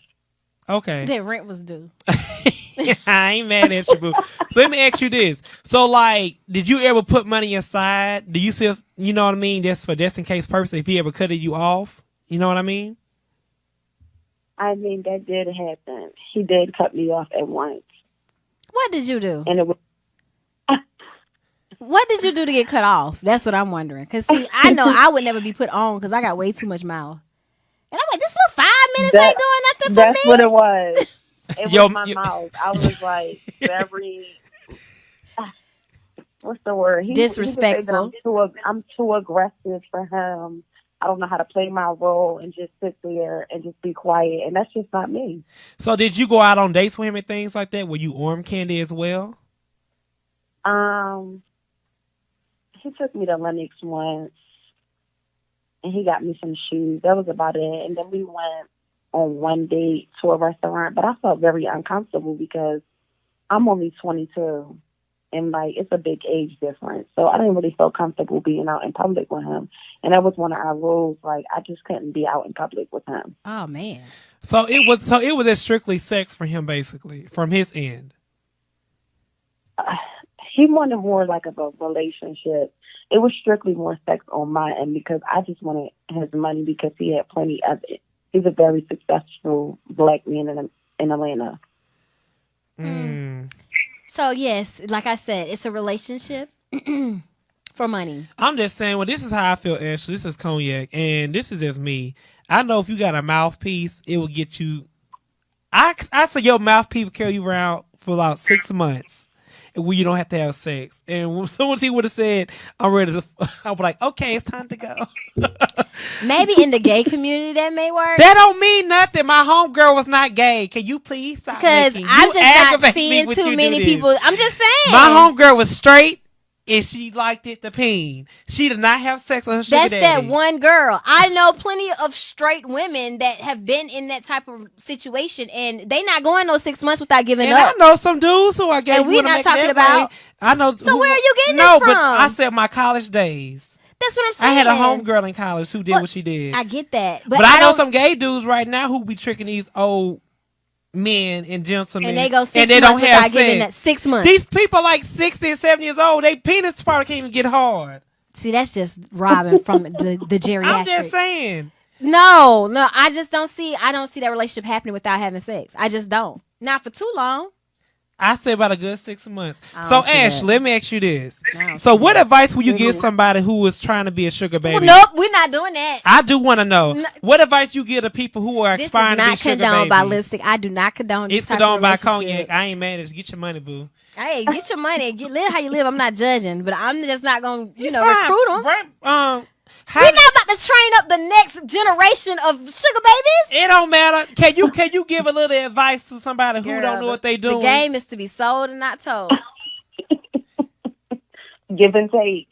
Speaker 3: Okay.
Speaker 2: That rent was due.
Speaker 3: I ain't mad at you, boo. So let me ask you this. So, like, did you ever put money aside? Do you still, you know what I mean? That's for just in case purpose if he ever cut you off. You know what I mean?
Speaker 7: I mean, that did happen. He did cut me off at once.
Speaker 2: What did you do?
Speaker 7: And it was
Speaker 2: What did you do to get cut off? That's what I'm wondering. Because, see, I know I would never be put on because I got way too much mouth. And I'm like, this little 5 minutes ain't doing nothing for
Speaker 7: that's
Speaker 2: me.
Speaker 7: what it was. It
Speaker 3: Yo,
Speaker 7: was my mouth. I was like very, what's the word? He would say that
Speaker 2: Disrespectful.
Speaker 7: I'm too aggressive for him. I don't know how to play my role and just sit there and just be quiet. And that's just not me.
Speaker 3: So, did you go out on dates with him and things like that? Were you arm candy as well?
Speaker 7: He took me to Lenox once, and he got me some shoes. That was about it. And then we went on one date to a restaurant, but I felt very uncomfortable because I'm only 22, and like it's a big age difference. So I didn't really feel comfortable being out in public with him. And that was one of our rules. Like I just couldn't be out in public with him.
Speaker 2: Oh, man.
Speaker 3: So it was just strictly sex for him, basically, from his end.
Speaker 7: He wanted more like of a relationship. It was strictly more sex on my end because I just wanted his money because he had plenty of it. he's a very successful black man in Atlanta.
Speaker 2: So yes, like I said, it's a relationship for money.
Speaker 3: I'm just saying, well, this is how I feel, Ashley. This is Cognac, and this is just me. I know if you got a mouthpiece, it will get you. I say your mouthpiece will carry you around for about 6 months where you don't have to have sex. And when someone would have said, I'm ready to, I was like, okay, it's time to go.
Speaker 2: Maybe in the gay community that may work.
Speaker 3: That don't mean nothing. My homegirl was not gay. Can you please stop?
Speaker 2: Because I'm just not seeing too many people. I'm just saying.
Speaker 3: My homegirl was straight. And she liked it to peen. She did not have sex with her sugar daddy.
Speaker 2: That's that one girl. I know plenty of straight women that have been in that type of situation, and they not going those 6 months without giving up.
Speaker 3: I know some dudes who are gay.
Speaker 2: And we're not talking about.
Speaker 3: I know.
Speaker 2: So where are you getting this from?
Speaker 3: No, but I said my college days.
Speaker 2: That's what I'm saying.
Speaker 3: I had a homegirl in college who did what she did.
Speaker 2: I get that,
Speaker 3: but I know some gay dudes right now who be tricking these old men and gentlemen,
Speaker 2: and they go 6 months
Speaker 3: don't have
Speaker 2: without giving that 6 months.
Speaker 3: These people like 60 and 70 years old. They penis probably can't even get hard.
Speaker 2: See, that's just robbing from the geriatric.
Speaker 3: I'm just saying.
Speaker 2: No, I just don't see. I don't see that relationship happening without having sex. I just don't. Not for too long.
Speaker 3: I say about a good 6 months. So, Ash, let me ask you this. So, what
Speaker 2: that.
Speaker 3: advice would you give somebody who was trying to be a sugar baby?
Speaker 2: Well, nope, we're not doing that.
Speaker 3: I do want to know. What advice you give to people who are aspiring to be sugar babies? This is not condoned
Speaker 2: by Lipstick. I do not condone this.
Speaker 3: It's condoned by Cognac. I ain't mad. Just get your money, boo.
Speaker 2: Hey, get your money. Live how you live. I'm not judging, but I'm just not going to, recruit them. We're not about to train up the next generation of sugar babies.
Speaker 3: It don't matter. Can you give a little advice to somebody who don't know what they doing?
Speaker 2: The game is to be sold and not told.
Speaker 7: Give and take.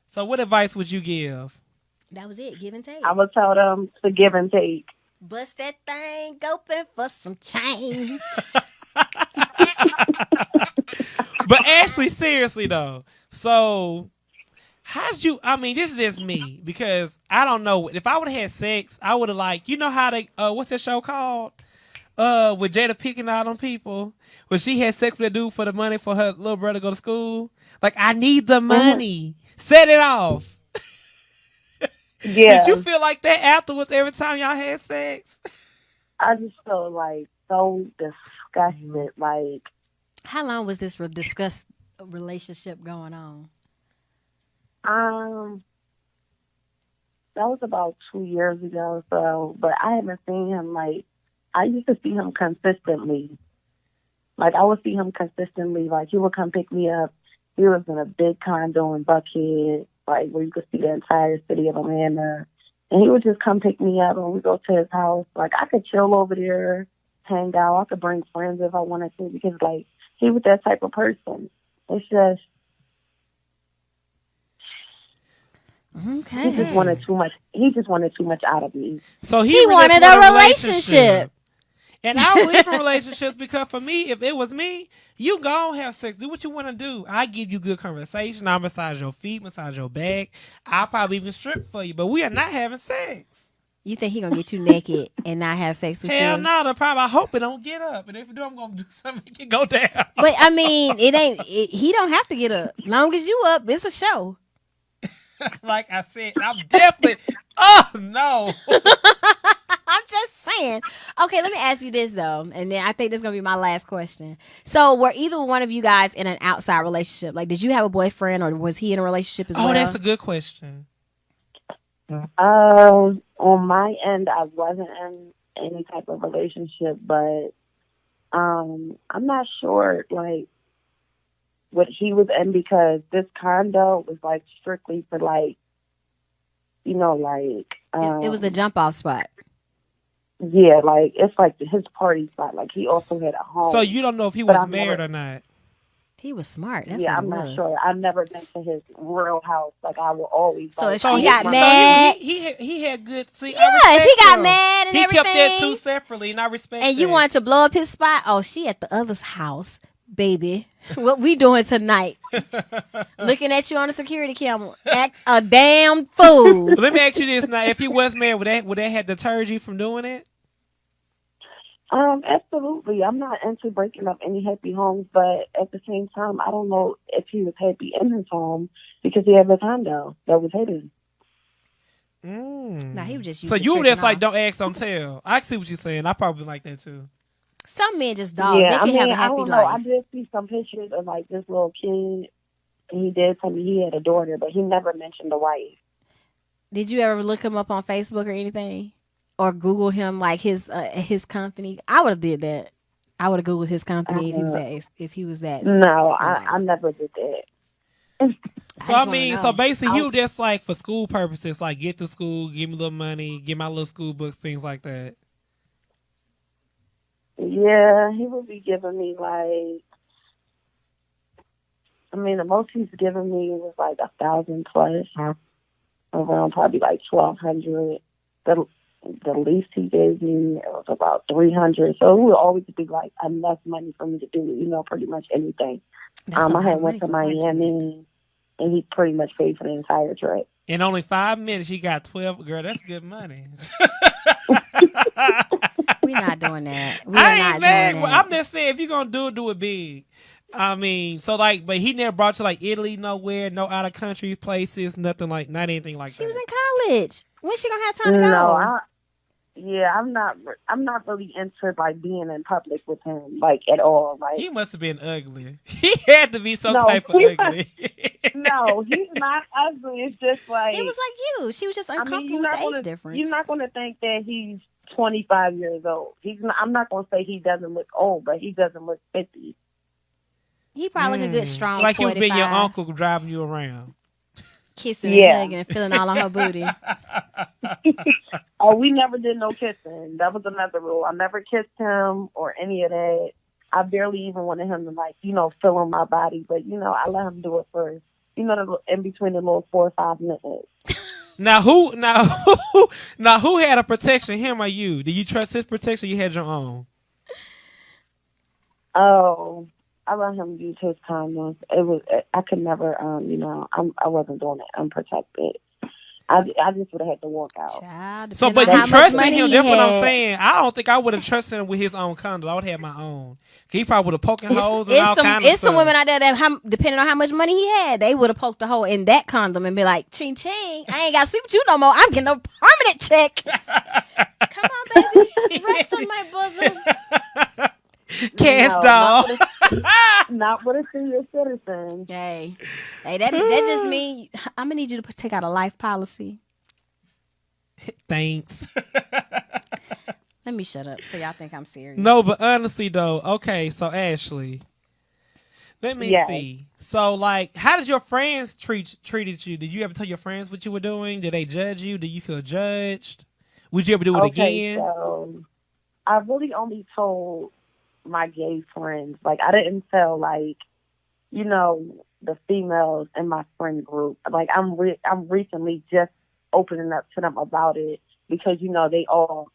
Speaker 3: So what advice would you give?
Speaker 2: That was it. Give and take.
Speaker 7: I would tell them to give and take.
Speaker 2: Bust that thing open for some change.
Speaker 3: But actually, seriously though, so how'd you? I mean, this is just me because I don't know. If I would have had sex, I would have how they what's that show called? With Jada picking out on people when she had sex with a dude for the money for her little brother to go to school. Like, I need the money. Set it off.
Speaker 7: Yeah.
Speaker 3: Did you feel like that afterwards every time y'all had sex?
Speaker 7: I just felt like so disgusted. Like,
Speaker 2: how long was this disgust relationship going on?
Speaker 7: That was about 2 years ago. So, but I haven't seen him. Like, I used to see him consistently. Like, I would see him consistently. Like, he would come pick me up. He was in a big condo in Buckhead, like, where you could see the entire city of Atlanta. And he would just come pick me up and we go to his house. Like, I could chill over there, hang out. I could bring friends if I wanted to because, like, he was that type of person. It's just,
Speaker 2: okay.
Speaker 7: He just wanted too much. He just wanted too much out of me.
Speaker 3: So he
Speaker 2: wanted a relationship.
Speaker 3: And I believe in relationships because for me, if it was me, you go have sex, do what you want to do. I give you good conversation. I'll massage your feet, massage your back. I'll probably even strip for you, but we are not having sex.
Speaker 2: You think he gonna get you naked and not have sex with you?
Speaker 3: Hell no, I hope it don't get up. And if it do, I'm gonna do something to go down.
Speaker 2: But I mean, he don't have to get up. Long as you up, it's a show.
Speaker 3: Like I said, I'm definitely. Oh no.
Speaker 2: I'm just saying. Okay, let me ask you this though, and then I think this is gonna be my last question. So, were either one of you guys in an outside relationship? Like, did you have a boyfriend, or was he in a relationship as well?
Speaker 3: Oh, that's a good question.
Speaker 7: On my end, I wasn't in any type of relationship, but I'm not sure like what he was in because this condo was like strictly for like, you know, like
Speaker 2: it was the jump off spot.
Speaker 7: Yeah, like it's like his party spot. Like he also had a home.
Speaker 3: So you don't know if he was married or not.
Speaker 2: He was smart. That's
Speaker 7: yeah,
Speaker 2: what
Speaker 7: I'm not sure. I've never been to his real house. Like I will always.
Speaker 2: So if she got mad,
Speaker 3: he had good. See,
Speaker 2: yeah, if he got mad and everything,
Speaker 3: he kept that two separately, and I respect.
Speaker 2: And you wanted to blow up his spot. Oh, she at the other's house, baby. What we doing tonight? Looking at you on the security camera. Act a damn fool.
Speaker 3: Well, let me ask you this now: if he was married, would that have deterred you from doing it?
Speaker 7: Absolutely. I'm not into breaking up any happy homes, but at the same time, I don't know if he was happy in his home because he had a condo that was hidden.
Speaker 2: Nah, he was just used
Speaker 3: So
Speaker 2: to
Speaker 3: you were
Speaker 2: tricking
Speaker 3: just like,
Speaker 2: off.
Speaker 3: don't ask, don't tell. I see what you're saying. I probably like that too.
Speaker 2: Some men just dogs.
Speaker 7: Yeah,
Speaker 2: They
Speaker 7: I
Speaker 2: can
Speaker 7: mean,
Speaker 2: have a
Speaker 7: I
Speaker 2: happy
Speaker 7: don't know. I
Speaker 2: life.
Speaker 7: did see some pictures of like this little kid, and he did tell me he had a daughter, but he never mentioned the wife.
Speaker 2: Did you ever look him up on Facebook or anything, or Google him like his company? I would have did that. I would have Googled his company if he was that. If he was that.
Speaker 7: No,
Speaker 2: nice.
Speaker 7: I never did that.
Speaker 3: So
Speaker 2: just
Speaker 3: I mean,
Speaker 2: wanna
Speaker 3: so
Speaker 2: know.
Speaker 3: basically, he was just like for school purposes, like get to school, give me a little money, get my little school books, things like that.
Speaker 7: Yeah, he would be giving me like, I mean, the most he's given me was like 1,000 plus, around probably like 1,200. The least he gave me was about 300. So it would always be like enough money for me to do, pretty much anything.
Speaker 2: That's a
Speaker 7: I
Speaker 2: lot
Speaker 7: had
Speaker 2: of
Speaker 7: went to
Speaker 2: money for a
Speaker 7: Miami, and he pretty much paid for the entire trip.
Speaker 3: In only 5 minutes, you got 12. Girl, that's good money.
Speaker 2: We're not doing that. We
Speaker 3: I
Speaker 2: are
Speaker 3: ain't
Speaker 2: not
Speaker 3: mad.
Speaker 2: doing
Speaker 3: Well,
Speaker 2: that.
Speaker 3: I'm just saying, if you're gonna do it big. I mean, so like, but he never brought you like Italy, nowhere, no out of country places, nothing like, not anything like
Speaker 2: She
Speaker 3: that.
Speaker 2: was in college. When she gonna have time to go?
Speaker 7: No, I'm not really into like being in public with him like at all. Like,
Speaker 3: He must have been ugly. He had to be some
Speaker 7: No,
Speaker 3: type of
Speaker 7: he-
Speaker 3: ugly.
Speaker 7: no, he's not ugly. It's just like
Speaker 2: It was like you. She was just uncomfortable with the age difference.
Speaker 7: You're not gonna think that he's 25 years old. He's not, I'm not gonna say he doesn't look old, but he doesn't look 50.
Speaker 2: He probably like a good strong
Speaker 3: Like he was
Speaker 2: 45.
Speaker 3: being your uncle driving you around.
Speaker 2: Kissing
Speaker 7: Yeah.
Speaker 2: and hugging and feeling all on her booty.
Speaker 7: Oh, we never did no kissing. That was another rule. I never kissed him or any of that. I barely even wanted him to like, feel on my body, but I let him do it first. In between the little 4 or 5 minutes.
Speaker 3: Now who had a protection, him or you? Did you trust his protection? Or you had your own.
Speaker 7: Oh, I let him use his condoms. I could never, I wasn't doing it unprotected. I just would have had to walk out.
Speaker 2: Child,
Speaker 3: So, but
Speaker 2: depending on
Speaker 3: you
Speaker 2: how much
Speaker 3: trusted
Speaker 2: money
Speaker 3: him.
Speaker 2: he
Speaker 3: That's what I'm
Speaker 2: had.
Speaker 3: saying. I don't think I would have trusted him with his own condom. I would have my own. He probably would have poked holes and all kinds of
Speaker 2: It's
Speaker 3: stuff.
Speaker 2: some women out there that, depending on how much money he had, they would have poked a hole in that condom and be like, ching ching, I ain't got to sleep with you no more. I'm getting a permanent check. Come on, baby. Rest on my bosom.
Speaker 3: Cash
Speaker 7: No,
Speaker 3: dog.
Speaker 7: Not with a senior citizen.
Speaker 2: Hey, that just means I'm going to need you to take out a life policy.
Speaker 3: Thanks.
Speaker 2: Let me shut up so y'all think I'm serious.
Speaker 3: No, but honestly though, okay, so Ashley, let me
Speaker 7: Yes.
Speaker 3: see. So like, how did your friends treated you? Did you ever tell your friends what you were doing? Did they judge you? Did you feel judged? Would you ever do it again?
Speaker 7: So I really only told my gay friends. Like, I didn't tell like, the females in my friend group. Like, I'm recently just opening up to them about it because they all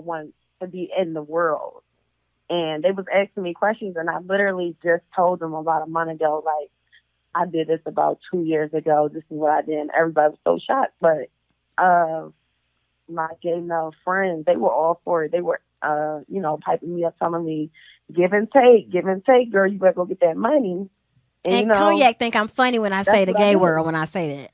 Speaker 7: want to be in the world, and they was asking me questions, and I literally just told them about a month ago, like, I did this about 2 years ago. This is what I did. And everybody was so shocked, but my gay male friends, they were all for it. They were piping me up, telling me, give and take, girl, you better go get that money.
Speaker 2: And Cognac think I'm funny when I say the
Speaker 7: what I
Speaker 2: gay
Speaker 7: do.
Speaker 2: world when I say that.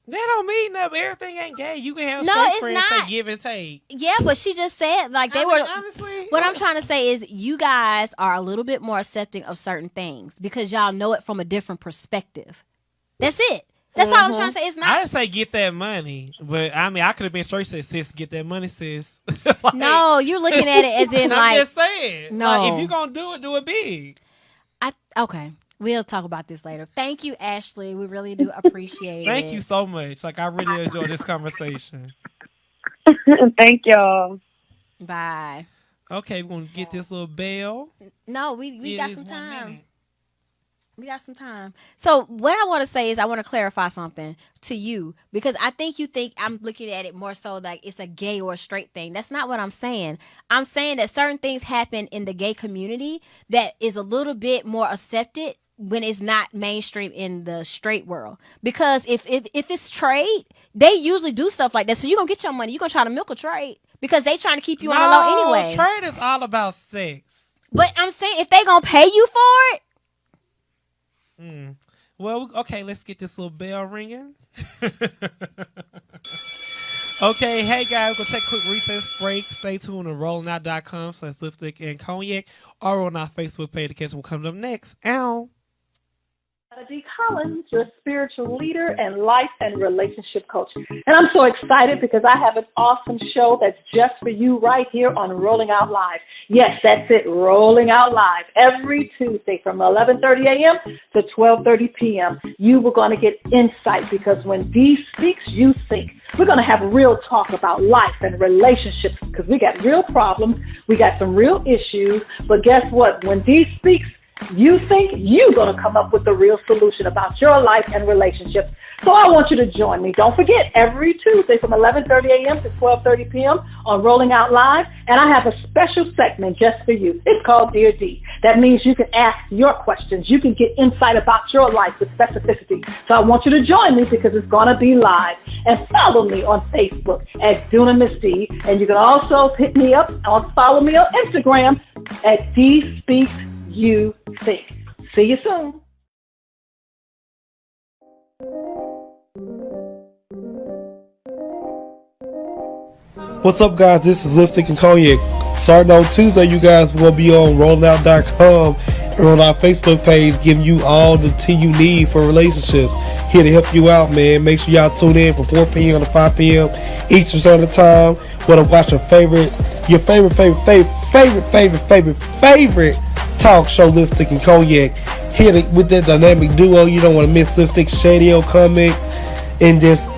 Speaker 3: That don't mean nothing. Everything ain't gay. You can have
Speaker 2: No,
Speaker 3: straight
Speaker 2: it's
Speaker 3: friends
Speaker 2: not.
Speaker 3: say give and take.
Speaker 2: Yeah, but she just said like they
Speaker 3: I
Speaker 2: were.
Speaker 3: mean, honestly,
Speaker 2: What I'm trying to say is you guys are a little bit more accepting of certain things because y'all know it from a different perspective. That's it. That's all I'm trying to say. It's
Speaker 3: I
Speaker 2: not.
Speaker 3: didn't say get that money, but I mean I could have been straight said, sis, get that money, sis. Like,
Speaker 2: No, you're looking at it as in
Speaker 3: I'm
Speaker 2: like
Speaker 3: just saying.
Speaker 2: No.
Speaker 3: Like, if you're gonna do it big.
Speaker 2: okay. We'll talk about this later. Thank you, Ashley. We really do appreciate it.
Speaker 3: Thank you so much. Like I really enjoyed this conversation.
Speaker 7: Thank y'all.
Speaker 2: Bye.
Speaker 3: Okay, we're gonna get this little bell.
Speaker 2: No, we
Speaker 3: Yeah,
Speaker 2: got
Speaker 3: it's
Speaker 2: some
Speaker 3: 1
Speaker 2: time.
Speaker 3: minute.
Speaker 2: We got some time. So what I want to say is I want to clarify something to you because I think you think I'm looking at it more so like it's a gay or a straight thing. That's not what I'm saying. I'm saying that certain things happen in the gay community that is a little bit more accepted when it's not mainstream in the straight world. Because if it's trade, they usually do stuff like that. So you're going to get your money. You're going to try to milk a trade because they trying to keep you on the low anyway.
Speaker 3: Trade is all about sex.
Speaker 2: But I'm saying if they going to pay you for it,
Speaker 3: Well, okay, let's get this little bell ringing. Okay, hey guys, we'll take a quick recess break. Stay tuned to rollingout.com/lipstick and cognac or on our Facebook page to catch what comes up next. Ow.
Speaker 8: D. Collins, your spiritual leader and life and relationship coach. And I'm so excited because I have an awesome show that's just for you right here on Rolling Out Live. Yes, that's it, Rolling Out Live, every Tuesday from 11:30 a.m. to 12:30 p.m. You were going to get insight because when Dee speaks, you think. We're going to have real talk about life and relationships because we got real problems, we got some real issues, but guess what? When Dee speaks, you think you're going to come up with a real solution about your life and relationships. So I want you to join me. Don't forget, every Tuesday from 11:30 a.m. to 12:30 p.m. on Rolling Out Live. And I have a special segment just for you. It's called Dear D. That means you can ask your questions. You can get insight about your life with specificity. So I want you to join me because it's going to be live. And follow me on Facebook at Dunamis D. And you can also hit me up or follow me on Instagram at D Speaks You Think. See you soon.
Speaker 9: What's up, guys? This is Lipstick and Cognac. Starting on Tuesday, you guys will be on rollingout.com and on our Facebook page, giving you all the tea you need for relationships. Here to help you out, man. Make sure y'all tune in from 4 p.m. to 5 p.m. Eastern Standard Time. Want to watch your favorite talk show, Lipstick and Cognac. Here with that dynamic duo. You don't want to miss Lipstick, Shadio Comics, and just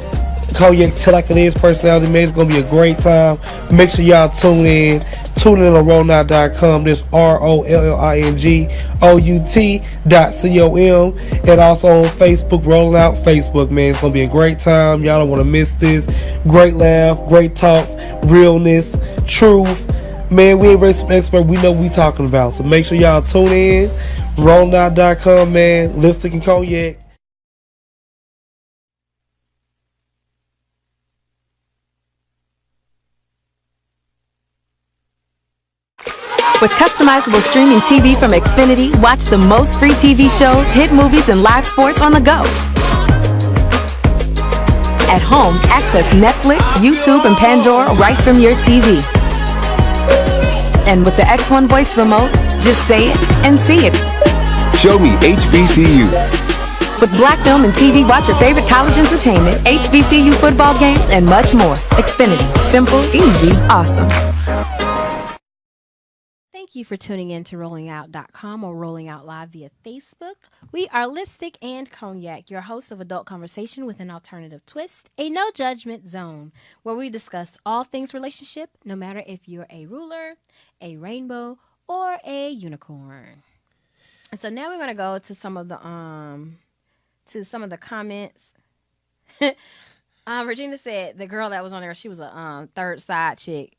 Speaker 9: Cognac Telekinesis personality, man. It's going to be a great time. Make sure y'all tune in. Tune in on rollingout.com. This ROLLINGOUT.com. And also on Facebook, Rolling Out Facebook, man. It's going to be a great time. Y'all don't want to miss this. Great laugh, great talks, realness, truth. Man, we ain't race expert. We know what we talking about. So make sure y'all tune in. Rollingout.com, man. Lipstick and Cognac.
Speaker 5: With customizable streaming TV from Xfinity, watch the most free TV shows, hit movies, and live sports on the go. At home, access Netflix, YouTube, and Pandora right from your TV. And with the X1 voice remote, just say it and see it.
Speaker 6: Show me HBCU.
Speaker 5: With Black Film and TV, watch your favorite college entertainment, HBCU football games, and much more. Xfinity. Simple, easy, awesome.
Speaker 2: Thank you for tuning in to rollingout.com or Rolling Out Live via Facebook. We are Lipstick and Cognac, your hosts of Adult Conversation with an Alternative Twist, a no judgment zone where we discuss all things relationship, no matter if you're a ruler, a rainbow, or a unicorn. And so now we're going to go to some of the comments. Regina said the girl that was on there, she was a third side chick.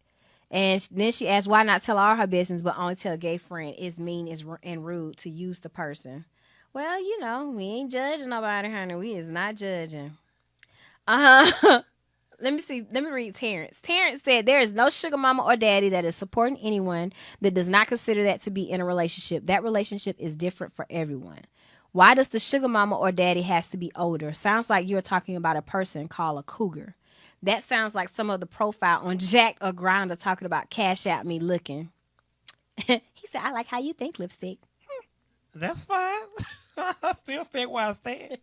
Speaker 2: And then she asked, why not tell all her business, but only tell gay friend is mean and rude to use the person? Well, you know, we ain't judging nobody, honey. We is not judging. Let me read Terrence. Terrence said, there is no sugar mama or daddy that is supporting anyone that does not consider that to be in a relationship. That relationship is different for everyone. Why does the sugar mama or daddy has to be older? Sounds like you're talking about a person called a cougar. That sounds like some of the profile on Jack or Grindr talking about cash out me looking. He said, I like how you think, Lipstick.
Speaker 3: That's fine. I still stand where I stand.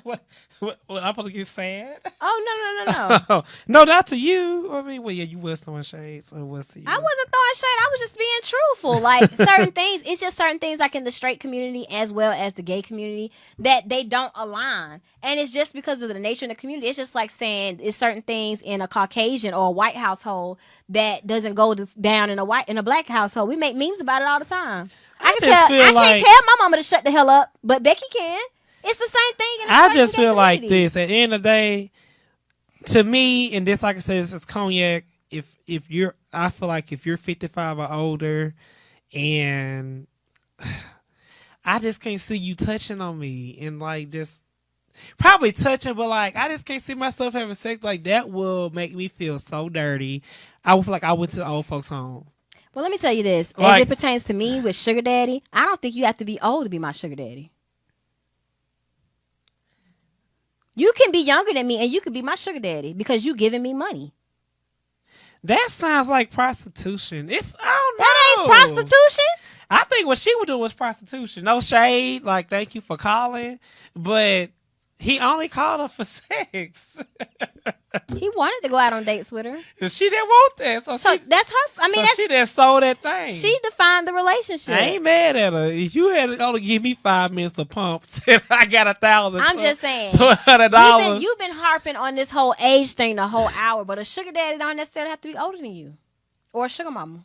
Speaker 3: what, I'm supposed to get sad?
Speaker 2: Oh, no.
Speaker 3: No, not to you. I mean, well, yeah, you was throwing shade, so it was to you.
Speaker 2: I wasn't throwing shade. I was just being truthful. Like, certain things, it's just certain things like in the straight community as well as the gay community that they don't align. And it's just because of the nature of the community. It's just like saying it's certain things in a Caucasian or a white household that doesn't go down in a black household. We make memes about it all the time. I can't tell my mama to shut the hell up, but Becky can. It's the same thing.
Speaker 3: I just feel like this. At the end of the day, to me, and this, like I said, this is Cognac. I feel like if you're 55 or older, and I just can't see you touching on me, and like just probably touching, but like I just can't see myself having sex. Like that will make me feel so dirty. I would feel like I went to the old folks' home.
Speaker 2: Well, let me tell you this. As it pertains to me with sugar daddy, I don't think you have to be old to be my sugar daddy. You can be younger than me, and you could be my sugar daddy because you giving me money.
Speaker 3: That sounds like prostitution. I don't know.
Speaker 2: That ain't prostitution.
Speaker 3: I think what she would do was prostitution. No shade. Like, thank you for calling. But he only called her for sex.
Speaker 2: He wanted to go out on dates with her.
Speaker 3: And she didn't want that. So
Speaker 2: that's her. I mean,
Speaker 3: she just sold that thing.
Speaker 2: She defined the relationship.
Speaker 3: I ain't mad at her. If you had to only give me 5 minutes of pumps, and I got 1,000.
Speaker 2: I'm just saying.
Speaker 3: $200.
Speaker 2: You've been harping on this whole age thing the whole hour, but a sugar daddy don't necessarily have to be older than you. Or a sugar mama.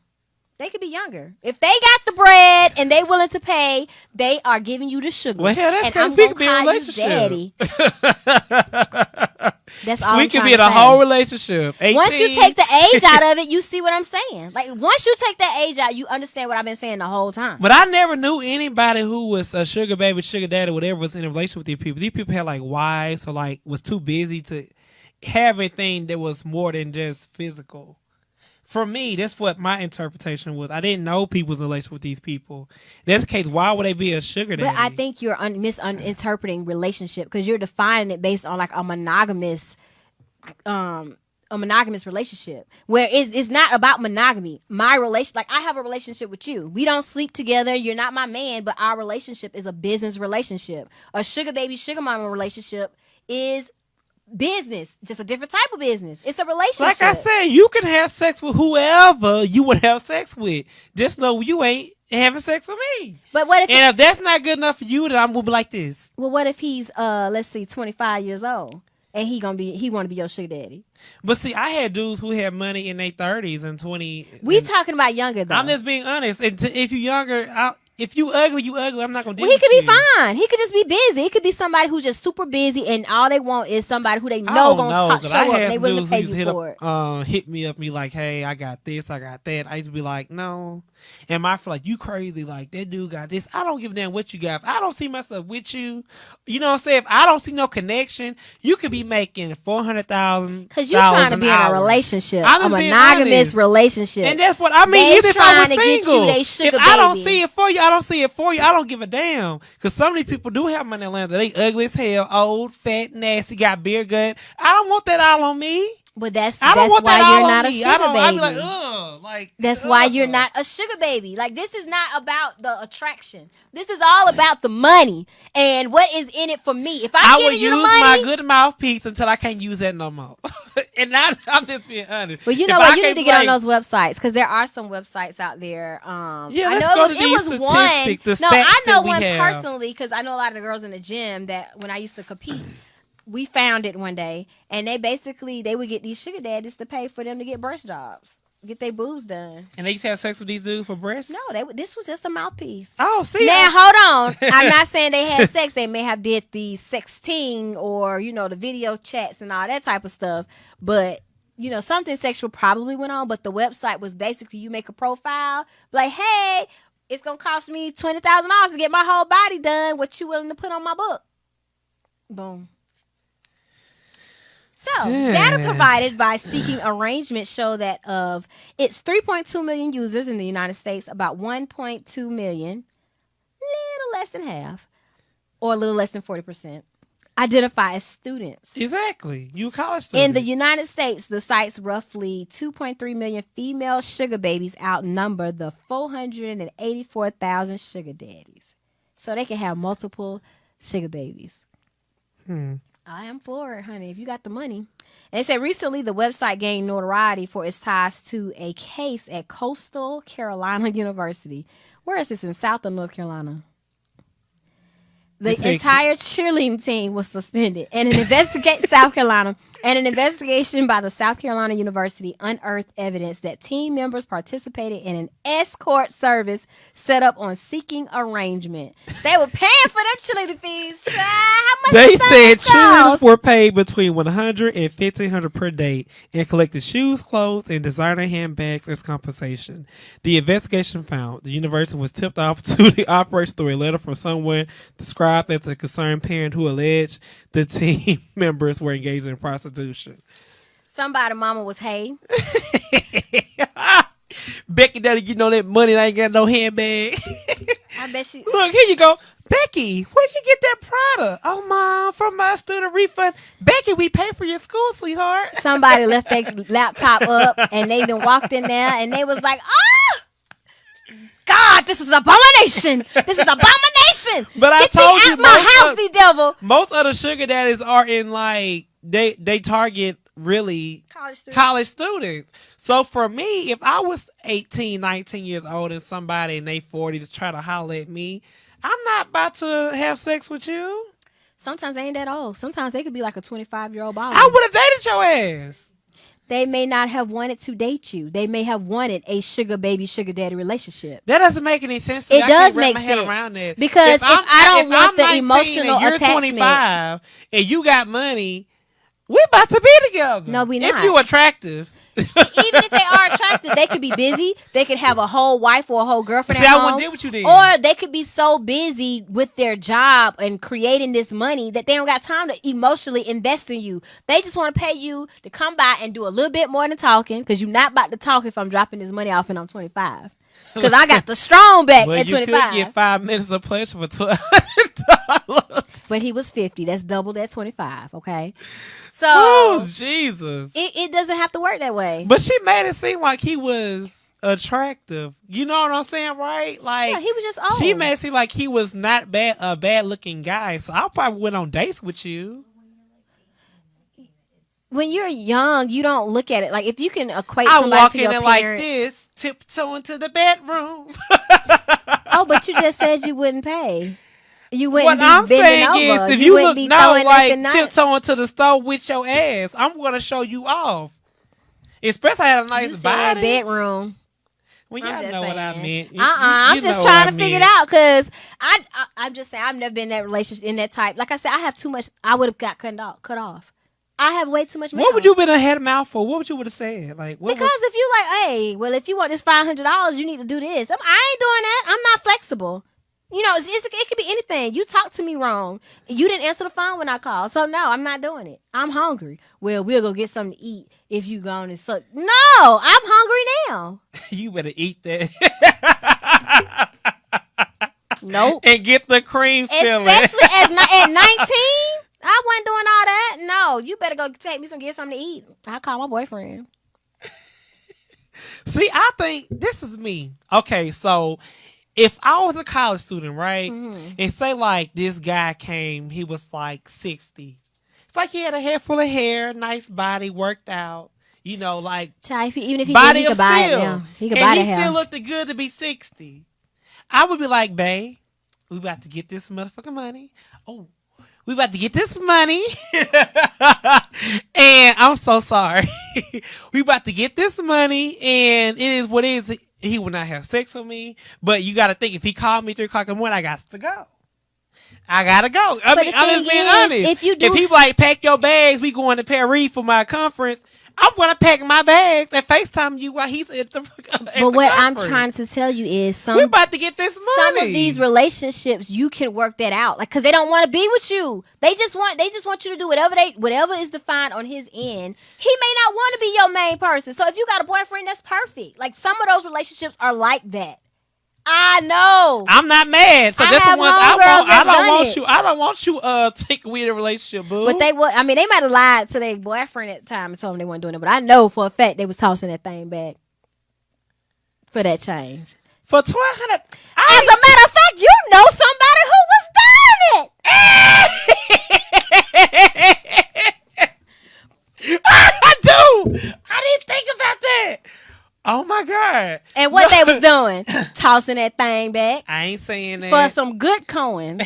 Speaker 2: They could be younger. If they got the bread and they willing to pay, they are giving you the sugar.
Speaker 3: Well, hell, that's
Speaker 2: and I'm
Speaker 3: we
Speaker 2: gonna
Speaker 3: could be in a
Speaker 2: call you
Speaker 3: relationship.
Speaker 2: daddy. That's all.
Speaker 3: We could be in a whole relationship. 18.
Speaker 2: Once you take the age out of it, you see what I'm saying. Like, once you take that age out, you understand what I've been saying the whole time.
Speaker 3: But I never knew anybody who was a sugar baby, sugar daddy, whatever, was in a relationship with these people. These people had like wives or like was too busy to have anything that was more than just physical. For me, that's what my interpretation was. I didn't know people was in a relationship with these people. In that case, why would they be a sugar daddy?
Speaker 2: But I think you're misinterpreting relationship because you're defining it based on like a monogamous relationship where it's not about monogamy. My relation, like I have a relationship with you. We don't sleep together. You're not my man, but our relationship is a business relationship. A sugar baby, sugar mama relationship is business, just a different type of business. It's a relationship.
Speaker 3: Like I said, you can have sex with whoever you would have sex with. Just know you ain't having sex with me.
Speaker 2: But what if?
Speaker 3: And if that's not good enough for you, then I'm gonna be like this.
Speaker 2: Well, what if he's let's see, 25 years old and he want to be your sugar daddy?
Speaker 3: But see, I had dudes who had money in their 30s and 20.
Speaker 2: We talking about younger though.
Speaker 3: I'm just being honest. And if you're younger, if you ugly, you ugly. I'm not gonna deal
Speaker 2: he
Speaker 3: with
Speaker 2: could
Speaker 3: you.
Speaker 2: be fine. He could just be busy. It could be somebody who's just super busy, and all they want is somebody who they know gonna show up. And they willing to pay you for it.
Speaker 3: Hit me up, me like, hey, I got this, I got that. I used to be like, no. And I feel like you crazy. Like that dude got this. I don't give a damn what you got. If I don't see myself with you, you know what I'm saying? If I don't see no connection, you could be making $400,000
Speaker 2: because you're trying to be in a relationship, a monogamous relationship,
Speaker 3: and that's what I mean. Even if I was single,
Speaker 2: if
Speaker 3: I don't see it for you, I don't see it for you. I don't give a damn. Because some of these people do have money in Atlanta. They ugly as hell, old, fat, nasty, got beer gut. I don't want that all on me.
Speaker 2: But that's why you're not a sugar baby.
Speaker 3: I be like, ugh.
Speaker 2: That's why you're not a sugar baby. Like, this is not about the attraction. This is all about the money and what is in it for me. If I give you the money,
Speaker 3: I will use my good mouthpiece until I can't use that no more. And I'm just being honest.
Speaker 2: Well, you know what? You need to get on those websites because there are some websites out there.
Speaker 3: Yeah, let's go to these statistics.
Speaker 2: No, I know one personally because I know a lot of the girls in the gym that when I used to compete. We found it one day, and they would get these sugar daddies to pay for them to get breast jobs, get their boobs done.
Speaker 3: And they used to have sex with these dudes for breasts?
Speaker 2: No, this was just a mouthpiece.
Speaker 3: Oh, see.
Speaker 2: Now, hold on. I'm not saying they had sex. They may have did the sexting or, the video chats and all that type of stuff. But, something sexual probably went on. But the website was basically you make a profile, like, hey, it's going to cost me $20,000 to get my whole body done. What you willing to put on my book? Boom. So, data provided by Seeking Arrangement show that of its 3.2 million users in the United States, about 1.2 million, little less than half, or a little less than 40%, identify as students.
Speaker 3: Exactly. You a college student.
Speaker 2: In the United States, the site's roughly 2.3 million female sugar babies outnumber the 484,000 sugar daddies. So they can have multiple sugar babies. I am for it, honey, if you got the money. And they said recently the website gained notoriety for its ties to a case at Coastal Carolina University. Where is this, in South or North Carolina? The entire cheerleading team was suspended, and South Carolina, and an investigation by the South Carolina University unearthed evidence that team members participated in an escort service set up on Seeking Arrangement. They were paying for them cheerleading fees. How much?
Speaker 3: They said cheerleaders were paid between $100 and $1,500 per day and collected shoes, clothes, and designer handbags as compensation. The investigation found the university was tipped off to the operation through a letter from someone described as a concerned parent who alleged the team members were engaged in prostitution.
Speaker 2: Somebody mama was hey.
Speaker 3: Becky daddy getting on that money and I ain't got no handbag.
Speaker 2: I bet she.
Speaker 3: Look, here you go. Becky, where'd you get that product? Oh, Mom, from my student refund. Becky, we pay for your school, sweetheart.
Speaker 2: Somebody left their laptop up and they done walked in there and they was like, oh, God, this is abomination. This is abomination.
Speaker 3: But I
Speaker 2: Get
Speaker 3: told
Speaker 2: thee
Speaker 3: you,
Speaker 2: out my house, the devil.
Speaker 3: most of the sugar daddies are in like, they target really college students. So for me, if I was 18, 19 years old and somebody in their 40s try to holler at me, I'm not about to have sex with you.
Speaker 2: Sometimes they ain't that old. Sometimes they could be like a 25-year-old baller.
Speaker 3: I would have dated your ass.
Speaker 2: They may not have wanted to date you. They may have wanted a sugar baby, sugar daddy relationship.
Speaker 3: That doesn't make any sense to me.
Speaker 2: It
Speaker 3: I
Speaker 2: does
Speaker 3: can't wrap
Speaker 2: make
Speaker 3: my head
Speaker 2: sense.
Speaker 3: around that.
Speaker 2: Because if I don't want
Speaker 3: I'm
Speaker 2: the
Speaker 3: 19
Speaker 2: emotional
Speaker 3: and you're
Speaker 2: attachment.
Speaker 3: 25 and you got money, we about to be together.
Speaker 2: No, we not.
Speaker 3: If you attractive.
Speaker 2: Even if they are attractive, they could be busy. They could have a whole wife or a whole girlfriend
Speaker 3: See,
Speaker 2: at
Speaker 3: I
Speaker 2: home.
Speaker 3: wouldn't deal with you then.
Speaker 2: Or they could be so busy with their job and creating this money that they don't got time to emotionally invest in you. They just want to pay you to come by and do a little bit more than talking, because you're not about to talk if I'm dropping this money off and I'm 25. Because I got the strong back
Speaker 3: Well,
Speaker 2: at 25.
Speaker 3: you could get 5 minutes of pleasure for $1,200.
Speaker 2: But he was 50. That's double that 25, okay? So
Speaker 3: Oh, Jesus.
Speaker 2: it doesn't have to work that way.
Speaker 3: But she made it seem like he was attractive. You know what I'm saying, right? Like,
Speaker 2: Yeah, he was just old.
Speaker 3: She made it seem like he was not a bad looking guy. So I probably went on dates with you.
Speaker 2: When you're young, you don't look at it. Like, if you can equate
Speaker 3: I
Speaker 2: somebody
Speaker 3: walk
Speaker 2: to
Speaker 3: in
Speaker 2: your
Speaker 3: there like
Speaker 2: parent.
Speaker 3: this, tiptoeing to the bedroom.
Speaker 2: Oh, but you just said you wouldn't pay. You wouldn't
Speaker 3: What
Speaker 2: be
Speaker 3: I'm
Speaker 2: bending
Speaker 3: saying
Speaker 2: over.
Speaker 3: is, if
Speaker 2: you
Speaker 3: you
Speaker 2: wouldn't
Speaker 3: look
Speaker 2: be
Speaker 3: now
Speaker 2: throwing
Speaker 3: like
Speaker 2: naked nuts.
Speaker 3: tiptoeing to the store with your ass, I'm going to show you off. Especially I had a nice
Speaker 2: You said
Speaker 3: body.
Speaker 2: bedroom.
Speaker 3: Well,
Speaker 2: I'm
Speaker 3: y'all
Speaker 2: just
Speaker 3: know what I
Speaker 2: saying.
Speaker 3: meant.
Speaker 2: I'm
Speaker 3: You
Speaker 2: just
Speaker 3: know
Speaker 2: trying
Speaker 3: what
Speaker 2: to
Speaker 3: I
Speaker 2: figure it
Speaker 3: meant.
Speaker 2: out, because I'm just saying I've never been in that relationship, in that type. Like I said, I have too much. I would have got cut off. I have way too much money.
Speaker 3: What would you been a head mouth for? What would you would have said? Like, what
Speaker 2: Because if you like, hey, well, if you want this $500, you need to do this. I ain't doing that. I'm not flexible. You know, it could be anything. You talked to me wrong. You didn't answer the phone when I called. So, no, I'm not doing it. I'm hungry. Well, we'll go get something to eat if you gone and suck. No, I'm hungry now.
Speaker 3: you better eat that.
Speaker 2: Nope.
Speaker 3: And get the cream filling.
Speaker 2: Especially at 19, I wasn't doing all that. No, you better go take me get something to eat. I'll call my boyfriend.
Speaker 3: See, I think this is me. Okay, so if I was a college student, right, and say like this guy came, he was like 60. It's like he had a head full of hair, nice body, worked out, you know, like
Speaker 2: Child, even if he
Speaker 3: body
Speaker 2: could
Speaker 3: of
Speaker 2: buy it
Speaker 3: steel.
Speaker 2: now. He could
Speaker 3: And
Speaker 2: buy
Speaker 3: he
Speaker 2: the hair.
Speaker 3: still looked good to be 60. I would be like, babe, we about to get this motherfucking money. Oh, we about to get this money. And I'm so sorry. We about to get this money, and it is what it is. He will not have sex with me. But you got to think, if he called me 3 o'clock in the morning, I got to go. I got to go. I mean, I'm just being honest. If he like, pack your bags, we going to Paris for my conference, I'm going to pack my bags and FaceTime you while he's at the
Speaker 2: But what I'm trying to tell you is
Speaker 3: we're about to get this money.
Speaker 2: Some of these relationships, you can work that out, like, because they don't want to be with you. They just want you to do whatever is defined on his end. He may not want to be your main person. So if you got a boyfriend, that's perfect. Like, some of those relationships are like that. I know.
Speaker 3: I'm not mad. So
Speaker 2: I
Speaker 3: that's the
Speaker 2: have
Speaker 3: ones
Speaker 2: homegirls that's done it.
Speaker 3: I don't want you take away the relationship, boo.
Speaker 2: But they would. I mean, they might have lied to their boyfriend at the time and told them they weren't doing it. But I know for a fact they was tossing that thing back for that change.
Speaker 3: For $1,200.
Speaker 2: As a matter of fact, you know somebody who was doing it.
Speaker 3: I do. I didn't think about that. Oh my God.
Speaker 2: And what they was doing, tossing that thing back.
Speaker 3: I ain't saying that.
Speaker 2: For some good coins.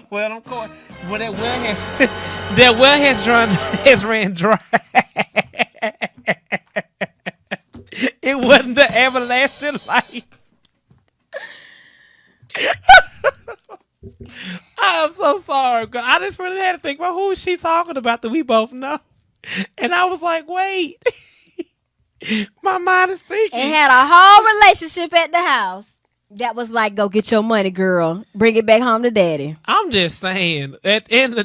Speaker 3: Well, I'm going. Well, that well has ran dry. It wasn't the everlasting life. I'm so sorry. I just really had to think about who is she talking about that we both know. And I was like, wait. My mind is thinking.
Speaker 2: And had a whole relationship at the house. That was like, go get your money, girl. Bring it back home to daddy.
Speaker 3: I'm just saying, at the end of the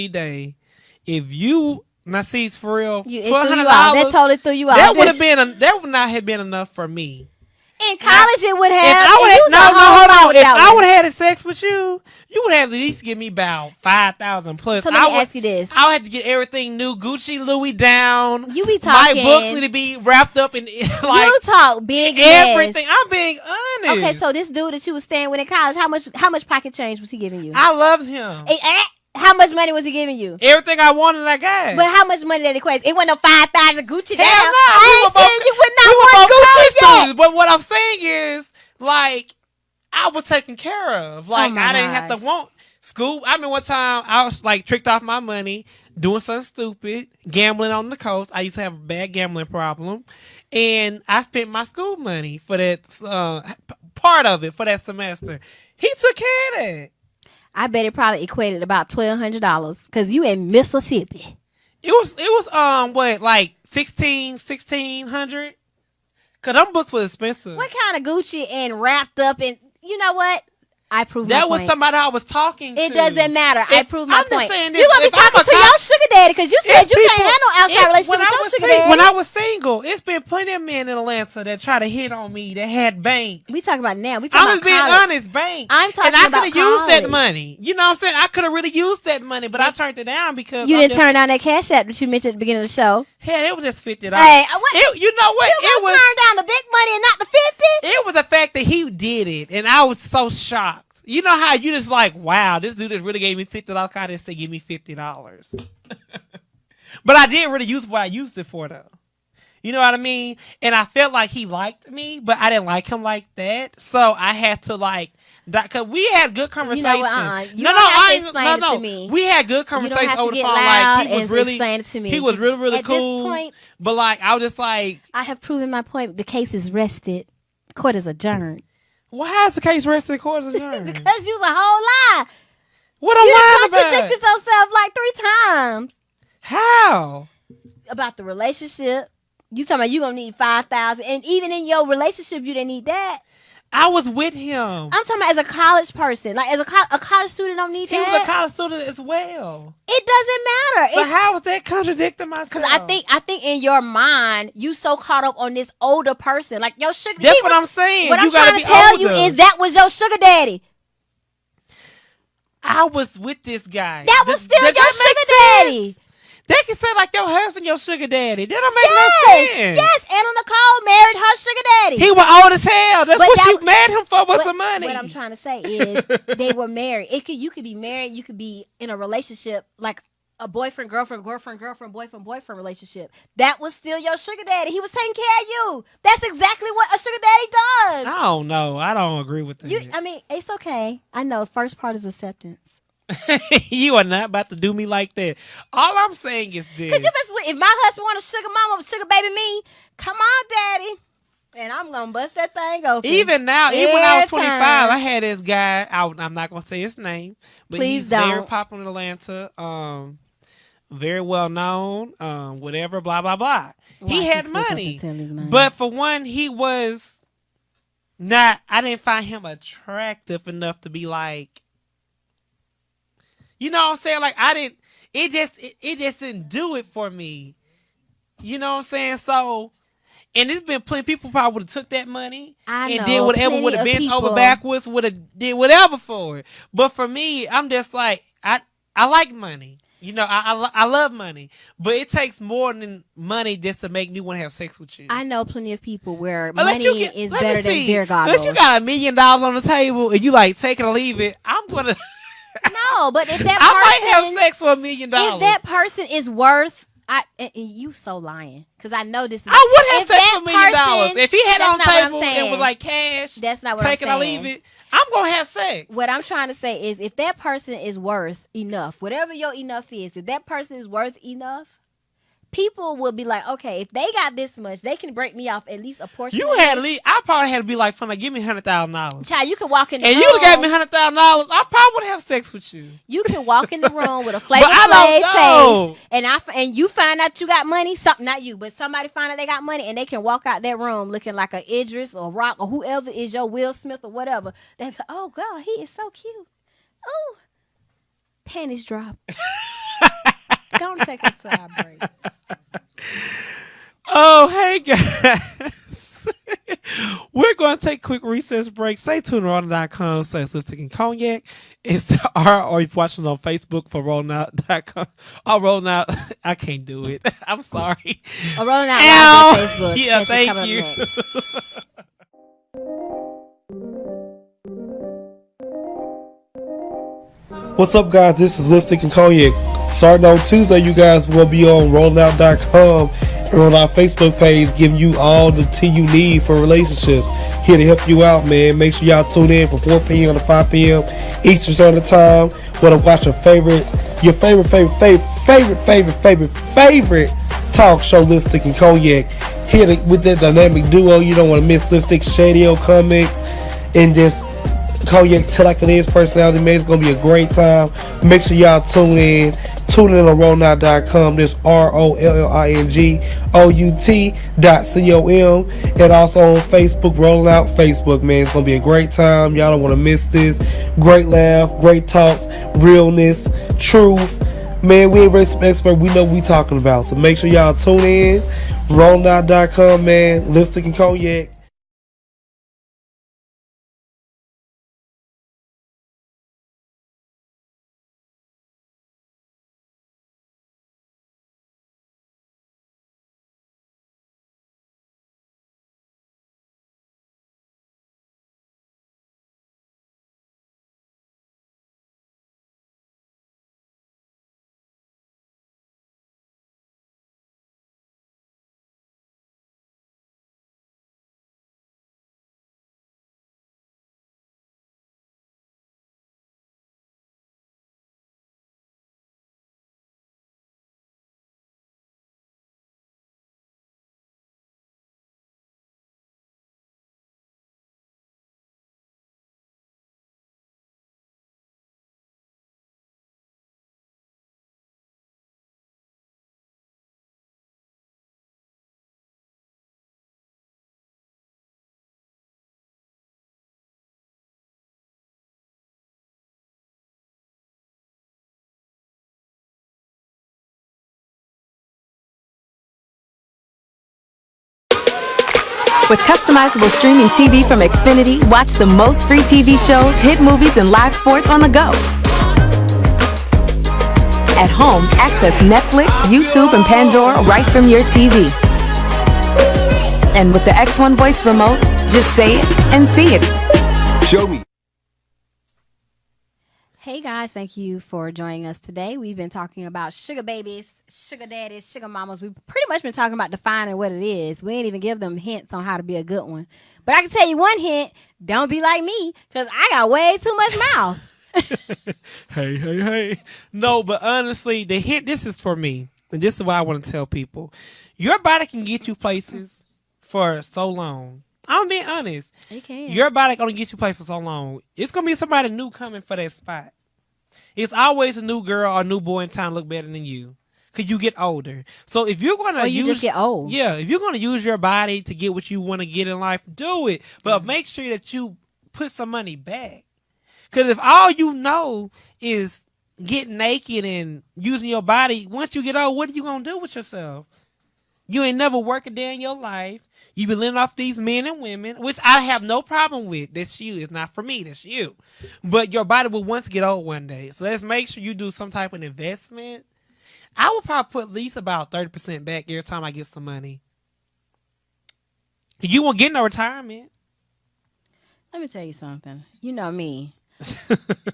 Speaker 3: day, if you now see for real, $1,200,
Speaker 2: that totally threw you out.
Speaker 3: That would not have been enough for me.
Speaker 2: In college, it would have.
Speaker 3: If I would
Speaker 2: and you
Speaker 3: have,
Speaker 2: was a
Speaker 3: no,
Speaker 2: whole
Speaker 3: hold
Speaker 2: lot
Speaker 3: on. If
Speaker 2: without
Speaker 3: I
Speaker 2: it.
Speaker 3: would have had sex with you, you would have at least give me about 5,000 plus.
Speaker 2: So let me ask you this.
Speaker 3: I would have to get everything new, Gucci, Louis down.
Speaker 2: You be
Speaker 3: My
Speaker 2: talking.
Speaker 3: books need to be wrapped up in like
Speaker 2: you talk big
Speaker 3: everything.
Speaker 2: ass.
Speaker 3: I'm being honest.
Speaker 2: Okay, so this dude that you was staying with in college, how much pocket change was he giving you?
Speaker 3: I loved him.
Speaker 2: How much money was he giving you?
Speaker 3: Everything I wanted, I got.
Speaker 2: But how much money did it equate? It wasn't no 5,000 Gucci down.
Speaker 3: Hell no.
Speaker 2: I ain't seen you with not one Gucci yet.
Speaker 3: But what I'm saying is, like, I was taken care of. Like,
Speaker 2: my
Speaker 3: I didn't have
Speaker 2: gosh.
Speaker 3: to want school. I mean, one time I was like tricked off my money, doing something stupid, gambling on the coast. I used to have a bad gambling problem, and I spent my school money for that part of it for that semester. He took care of that.
Speaker 2: I bet it probably equated about $1,200 because you in Mississippi.
Speaker 3: It was what, like 1,600? Cause them books was expensive.
Speaker 2: What kind of Gucci and wrapped up in, you know what? I proved my
Speaker 3: That was
Speaker 2: point.
Speaker 3: somebody I was talking to.
Speaker 2: It doesn't matter. I proved my
Speaker 3: I'm just
Speaker 2: point.
Speaker 3: saying
Speaker 2: You gonna be
Speaker 3: if I'm
Speaker 2: talking
Speaker 3: a
Speaker 2: to
Speaker 3: cop-
Speaker 2: your sugar daddy because you said
Speaker 3: It's
Speaker 2: you can't
Speaker 3: people-
Speaker 2: have no outside relationship
Speaker 3: when
Speaker 2: with
Speaker 3: I
Speaker 2: your
Speaker 3: was
Speaker 2: sugar
Speaker 3: sing-
Speaker 2: daddy.
Speaker 3: When I was single, it's been plenty of men in Atlanta that try to hit on me that had bank.
Speaker 2: We talking about now. We talking
Speaker 3: I'm just
Speaker 2: about
Speaker 3: being
Speaker 2: college.
Speaker 3: honest, bank.
Speaker 2: I'm talking
Speaker 3: and I
Speaker 2: about
Speaker 3: could have used that
Speaker 2: college.
Speaker 3: money. You know what I'm saying? I could have really used that money, but I turned it down because
Speaker 2: You
Speaker 3: I'm
Speaker 2: didn't
Speaker 3: just,
Speaker 2: turn down that cash app that you mentioned at the beginning of the show.
Speaker 3: Hell, it was just $50.
Speaker 2: Hey, what?
Speaker 3: You know what?
Speaker 2: You
Speaker 3: It
Speaker 2: gonna
Speaker 3: was.
Speaker 2: turn down the big money and not the 50?
Speaker 3: It was the fact that he did it, and I was so shocked. You know how you just like, wow, this dude just really gave me $50. I didn't say give me $50, but I didn't really use what I used it for though. You know what I mean? And I felt like he liked me, but I didn't like him like that. So I had to like, cause we had good conversation.
Speaker 2: You know what? You don't have to explain it to me.
Speaker 3: We had good
Speaker 2: You don't
Speaker 3: conversation
Speaker 2: have to
Speaker 3: over the
Speaker 2: get
Speaker 3: phone.
Speaker 2: loud
Speaker 3: Like he was
Speaker 2: and
Speaker 3: really,
Speaker 2: explain it to me.
Speaker 3: he was really, really
Speaker 2: At this
Speaker 3: cool.
Speaker 2: point-
Speaker 3: But like, I was just like,
Speaker 2: I have proven my point. The case is rested. Court is adjourned.
Speaker 3: why is the case rested court adjourned?
Speaker 2: Because you was a whole lie.
Speaker 3: What I'm
Speaker 2: You
Speaker 3: lying
Speaker 2: done contradicted
Speaker 3: about?
Speaker 2: yourself like 3 times.
Speaker 3: How?
Speaker 2: About the relationship. You talking about you gonna need 5,000, and even in your relationship, you didn't need that.
Speaker 3: I was with him.
Speaker 2: I'm talking about as a college person, like as a college student, don't need
Speaker 3: He
Speaker 2: that.
Speaker 3: was a college student as well.
Speaker 2: It doesn't matter.
Speaker 3: So how was that contradicting myself?
Speaker 2: Because I think in your mind, you so caught up on this older person, like your sugar.
Speaker 3: That's what I'm saying.
Speaker 2: What
Speaker 3: You
Speaker 2: I'm
Speaker 3: gotta
Speaker 2: trying to
Speaker 3: be
Speaker 2: tell you
Speaker 3: older.
Speaker 2: is that was your sugar daddy.
Speaker 3: I was with this guy.
Speaker 2: That was still
Speaker 3: Does
Speaker 2: your
Speaker 3: that make
Speaker 2: sugar daddy.
Speaker 3: sense? They can say like your husband, your sugar daddy. That don't make
Speaker 2: Yes,
Speaker 3: no sense.
Speaker 2: yes. Anna Nicole married her sugar daddy.
Speaker 3: He was old as hell. That's
Speaker 2: But
Speaker 3: what
Speaker 2: that-
Speaker 3: you mad him for was
Speaker 2: What-
Speaker 3: the money.
Speaker 2: What I'm trying to say is they were married. You could be married. You could be in a relationship like a boyfriend, girlfriend, boyfriend, boyfriend relationship. That was still your sugar daddy. He was taking care of you. That's exactly what a sugar daddy does.
Speaker 3: I don't know. I don't agree with that.
Speaker 2: I mean, it's okay. I know. First part is acceptance.
Speaker 3: You are not about to do me like that. All I'm saying is this.
Speaker 2: Cause if my husband want a sugar mama, sugar baby me, come on, daddy, and I'm gonna bust that thing open.
Speaker 3: Even now, even when I was
Speaker 2: Every
Speaker 3: 25,
Speaker 2: time.
Speaker 3: I had this guy. I'm not gonna say his name, but
Speaker 2: Please
Speaker 3: he's very
Speaker 2: don't.
Speaker 3: popular in Atlanta. Very well known. Whatever. Blah blah blah. He
Speaker 2: Watch
Speaker 3: had
Speaker 2: me slip up
Speaker 3: money,
Speaker 2: and tell his name.
Speaker 3: but for one, he was not. I didn't find him attractive enough to be like. You know what I'm saying? Like I didn't. It just didn't do it for me. You know what I'm saying? So. And there's been plenty of people probably would have took that money
Speaker 2: I
Speaker 3: and
Speaker 2: know,
Speaker 3: did whatever,
Speaker 2: plenty
Speaker 3: would have
Speaker 2: of
Speaker 3: bent
Speaker 2: people.
Speaker 3: over backwards, would have did whatever for it. But for me, I'm just like I like money. You know, I love money, but it takes more than money just to make me want to have sex with you.
Speaker 2: I know plenty of people where
Speaker 3: Unless
Speaker 2: money
Speaker 3: you get-
Speaker 2: is
Speaker 3: let me
Speaker 2: better than
Speaker 3: see.
Speaker 2: beer goggles.
Speaker 3: Unless you got $1 million on the table and you like take it or leave it, I'm gonna.
Speaker 2: No, but if that
Speaker 3: I might have
Speaker 2: person,
Speaker 3: sex for $1 million.
Speaker 2: if that person is worth, and you so lying because I know this is.
Speaker 3: I would have
Speaker 2: if
Speaker 3: sex
Speaker 2: that
Speaker 3: for $1 million.
Speaker 2: person-
Speaker 3: If he had
Speaker 2: that's
Speaker 3: on the
Speaker 2: not what I'm
Speaker 3: table and
Speaker 2: saying.
Speaker 3: was like cash,
Speaker 2: That's not what
Speaker 3: take
Speaker 2: I'm
Speaker 3: it or
Speaker 2: saying.
Speaker 3: leave it, I'm gonna have sex.
Speaker 2: What I'm trying to say is, if that person is worth enough, whatever your enough is, if that person is worth enough, people will be like, okay, if they got this much, they can break me off at least a portion.
Speaker 3: You
Speaker 2: of
Speaker 3: had
Speaker 2: it.
Speaker 3: I probably had to be like, fun, like give me $100,000.
Speaker 2: Child, you can walk in the
Speaker 3: And
Speaker 2: room.
Speaker 3: you gave me $100,000, I probably would have sex with you.
Speaker 2: You can walk in the room with a Flavor
Speaker 3: But I don't know.
Speaker 2: face, and you find out you got money. Not you, but somebody find out they got money, and they can walk out that room looking like a Idris or Rock or whoever is your Will Smith or whatever. They be like, oh God, he is so cute. Oh, panties drop. Don't take a side break.
Speaker 3: Oh, hey guys. We're going to take a quick recess break. Stay tuned to Rolling.com/Lipstick and Cognac. It's or if you're watching on Facebook for Rolling.com. Oh, Rolling Out. I can't do it. I'm sorry.
Speaker 2: Oh, Rolling Out Live on Facebook.
Speaker 3: Yeah,
Speaker 2: That's
Speaker 3: thank
Speaker 2: coming
Speaker 3: you.
Speaker 2: up next.
Speaker 9: What's up, guys? This is Lipstick and Cognac. Starting on Tuesday, you guys will be on rollingout.com and on our Facebook page, giving you all the tea you need for relationships. Here to help you out, man. Make sure y'all tune in from 4 p.m. to 5 p.m. Eastern Standard Time. Want to watch your favorite talk show, Lipstick and Cognac. Here with that dynamic duo. You don't want to miss Lipstick, Shadio Comics, and just Cognac Tell Like It Is personality, man. It's going to be a great time. Make sure y'all tune in. Tune in on rollingout.com. This ROLLINGOUT.com. And also on Facebook, Rolling Out Facebook, man. It's going to be a great time. Y'all don't want to miss this. Great laugh, great talks, realness, truth. Man, we ain't really some expert. We know what we talking about. So make sure y'all tune in. Rollingout.com, man. Lipstick and Cognac.
Speaker 5: With customizable streaming TV from Xfinity, watch the most free TV shows, hit movies, and live sports on the go. At home, access Netflix, YouTube, and Pandora right from your TV. And with the X1 voice remote, just say it and see it.
Speaker 6: Show me.
Speaker 2: Hey guys, thank you for joining us today. We've been talking about sugar babies, sugar daddies, sugar mamas. We've pretty much been talking about defining what it is. We ain't even give them hints on how to be a good one. But I can tell you one hint, don't be like me, because I got way too much mouth.
Speaker 3: Hey. No, but honestly, the hint, this is for me. And this is what I want to tell people. Your body can get you places for so long. I'm being honest.
Speaker 2: You can.
Speaker 3: Your body gonna get you places for so long. It's gonna be somebody new coming for that spot. It's always a new girl or a new boy in town look better than you. Because you get older. So if you're going to
Speaker 2: you just get old.
Speaker 3: Yeah, if you're going to use your body to get what you want to get in life, do it. But make sure that you put some money back. Because if all you know is getting naked and using your body, once you get old, what are you going to do with yourself? You ain't never worked a day in your life. You be living off these men and women, which I have no problem with. That's you. It's not for me. That's you. But your body will once get old one day. So let's make sure you do some type of investment. I would probably put at least about 30% back every time I get some money. You won't get no retirement.
Speaker 2: Let me tell you something. You know me.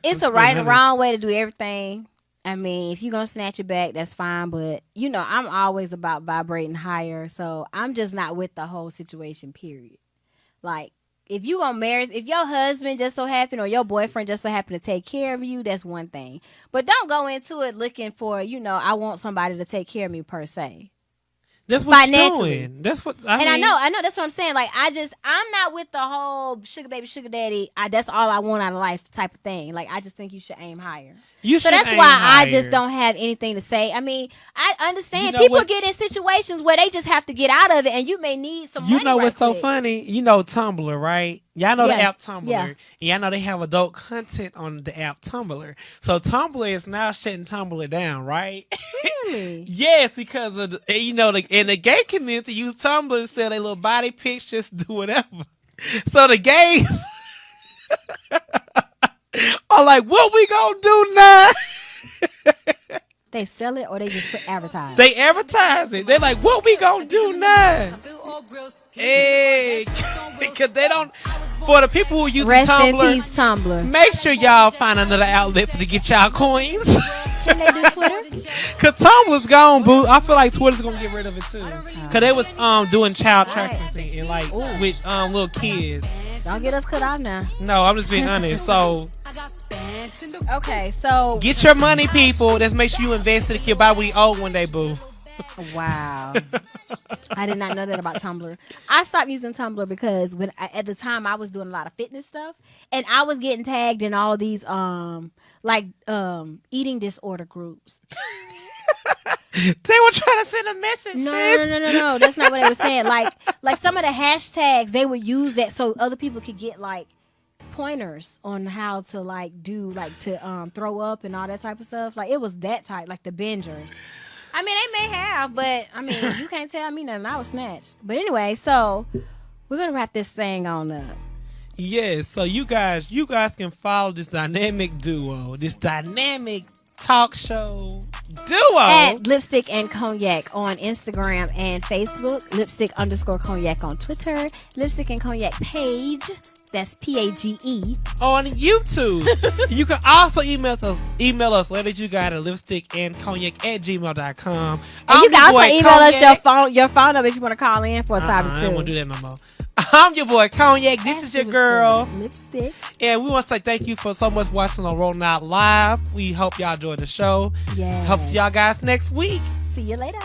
Speaker 2: It's a right and wrong way to do everything. I mean, if you're going to snatch it back, that's fine. But, you know, I'm always about vibrating higher. So I'm just not with the whole situation, period. Like, if you going to marry, if your husband just so happen or your boyfriend just so happen to take care of you, that's one thing. But don't go into it looking for, you know, I want somebody to take care of me per se.
Speaker 3: That's what you're doing. That's what I mean.
Speaker 2: I know. That's what I'm saying. Like, I'm not with the whole sugar baby, sugar daddy. That's all I want out of life type of thing. Like, I just think you should aim higher. So that's
Speaker 3: aim
Speaker 2: why
Speaker 3: higher.
Speaker 2: I just don't have anything to say. I mean, I understand
Speaker 3: You know
Speaker 2: people
Speaker 3: what?
Speaker 2: get in situations where they just have to get out of it, and you may need some money.
Speaker 3: You know what's
Speaker 2: right
Speaker 3: so
Speaker 2: quick.
Speaker 3: funny? You know Tumblr, right? Y'all know the
Speaker 2: Yeah.
Speaker 3: app Tumblr.
Speaker 2: Yeah.
Speaker 3: And y'all know they have adult content on the app Tumblr. So Tumblr is now shutting Tumblr down, right?
Speaker 2: Really?
Speaker 3: Yes, because of in the gay community use Tumblr to sell their little body pictures, do whatever. So the gays are like, what we gonna do now?
Speaker 2: They sell it or they just put advertise.
Speaker 3: They advertise it. They're like, what we gonna do now? Hey, because they don't. For the people who use
Speaker 2: Rest
Speaker 3: Tumblr,
Speaker 2: in peace, Tumblr.
Speaker 3: make sure y'all find another outlet to get y'all coins.
Speaker 2: Can they do Twitter?
Speaker 3: Cause Tumblr's gone, boo. I feel like Twitter's gonna get rid of it too. Cause they was doing child trafficking and like with little kids.
Speaker 2: Don't get us cut off now.
Speaker 3: No, I'm just being honest. So
Speaker 2: Okay, so
Speaker 3: get your money, people. Just make sure you invest it. Your body we owe one day, boo.
Speaker 2: wow, I did not know that about Tumblr. I stopped using Tumblr because at the time I was doing a lot of fitness stuff, and I was getting tagged in all these eating disorder groups.
Speaker 3: They were trying to send a message.
Speaker 2: No. That's not what they were saying. Like some of the hashtags, they would use that so other people could get like pointers on how to like do like to throw up and all that type of stuff. Like it was that type, like the bingers. I mean, they may have, but I mean, you can't tell me nothing. I was snatched. But anyway, so we're gonna wrap this thing on up.
Speaker 3: Yes, so you guys can follow this dynamic duo, this dynamic talk show duo
Speaker 2: At Lipstick and Cognac on Instagram and Facebook, Lipstick_Cognac on Twitter, Lipstick and Cognac page, that's PAGE,
Speaker 3: on YouTube. You can also email us later you got at lipstickandcognac@gmail.com.
Speaker 2: and you can also email us your phone number if you want to call in for a topic
Speaker 3: I
Speaker 2: too.
Speaker 3: don't want to do that no more. I'm your boy Cognac. This is your girl
Speaker 2: Lipstick.
Speaker 3: And we want to say thank you for so much watching on Rolling Out Live. We hope y'all enjoyed the show.
Speaker 2: Yeah.
Speaker 3: Hope to see y'all guys next week.
Speaker 2: See you later.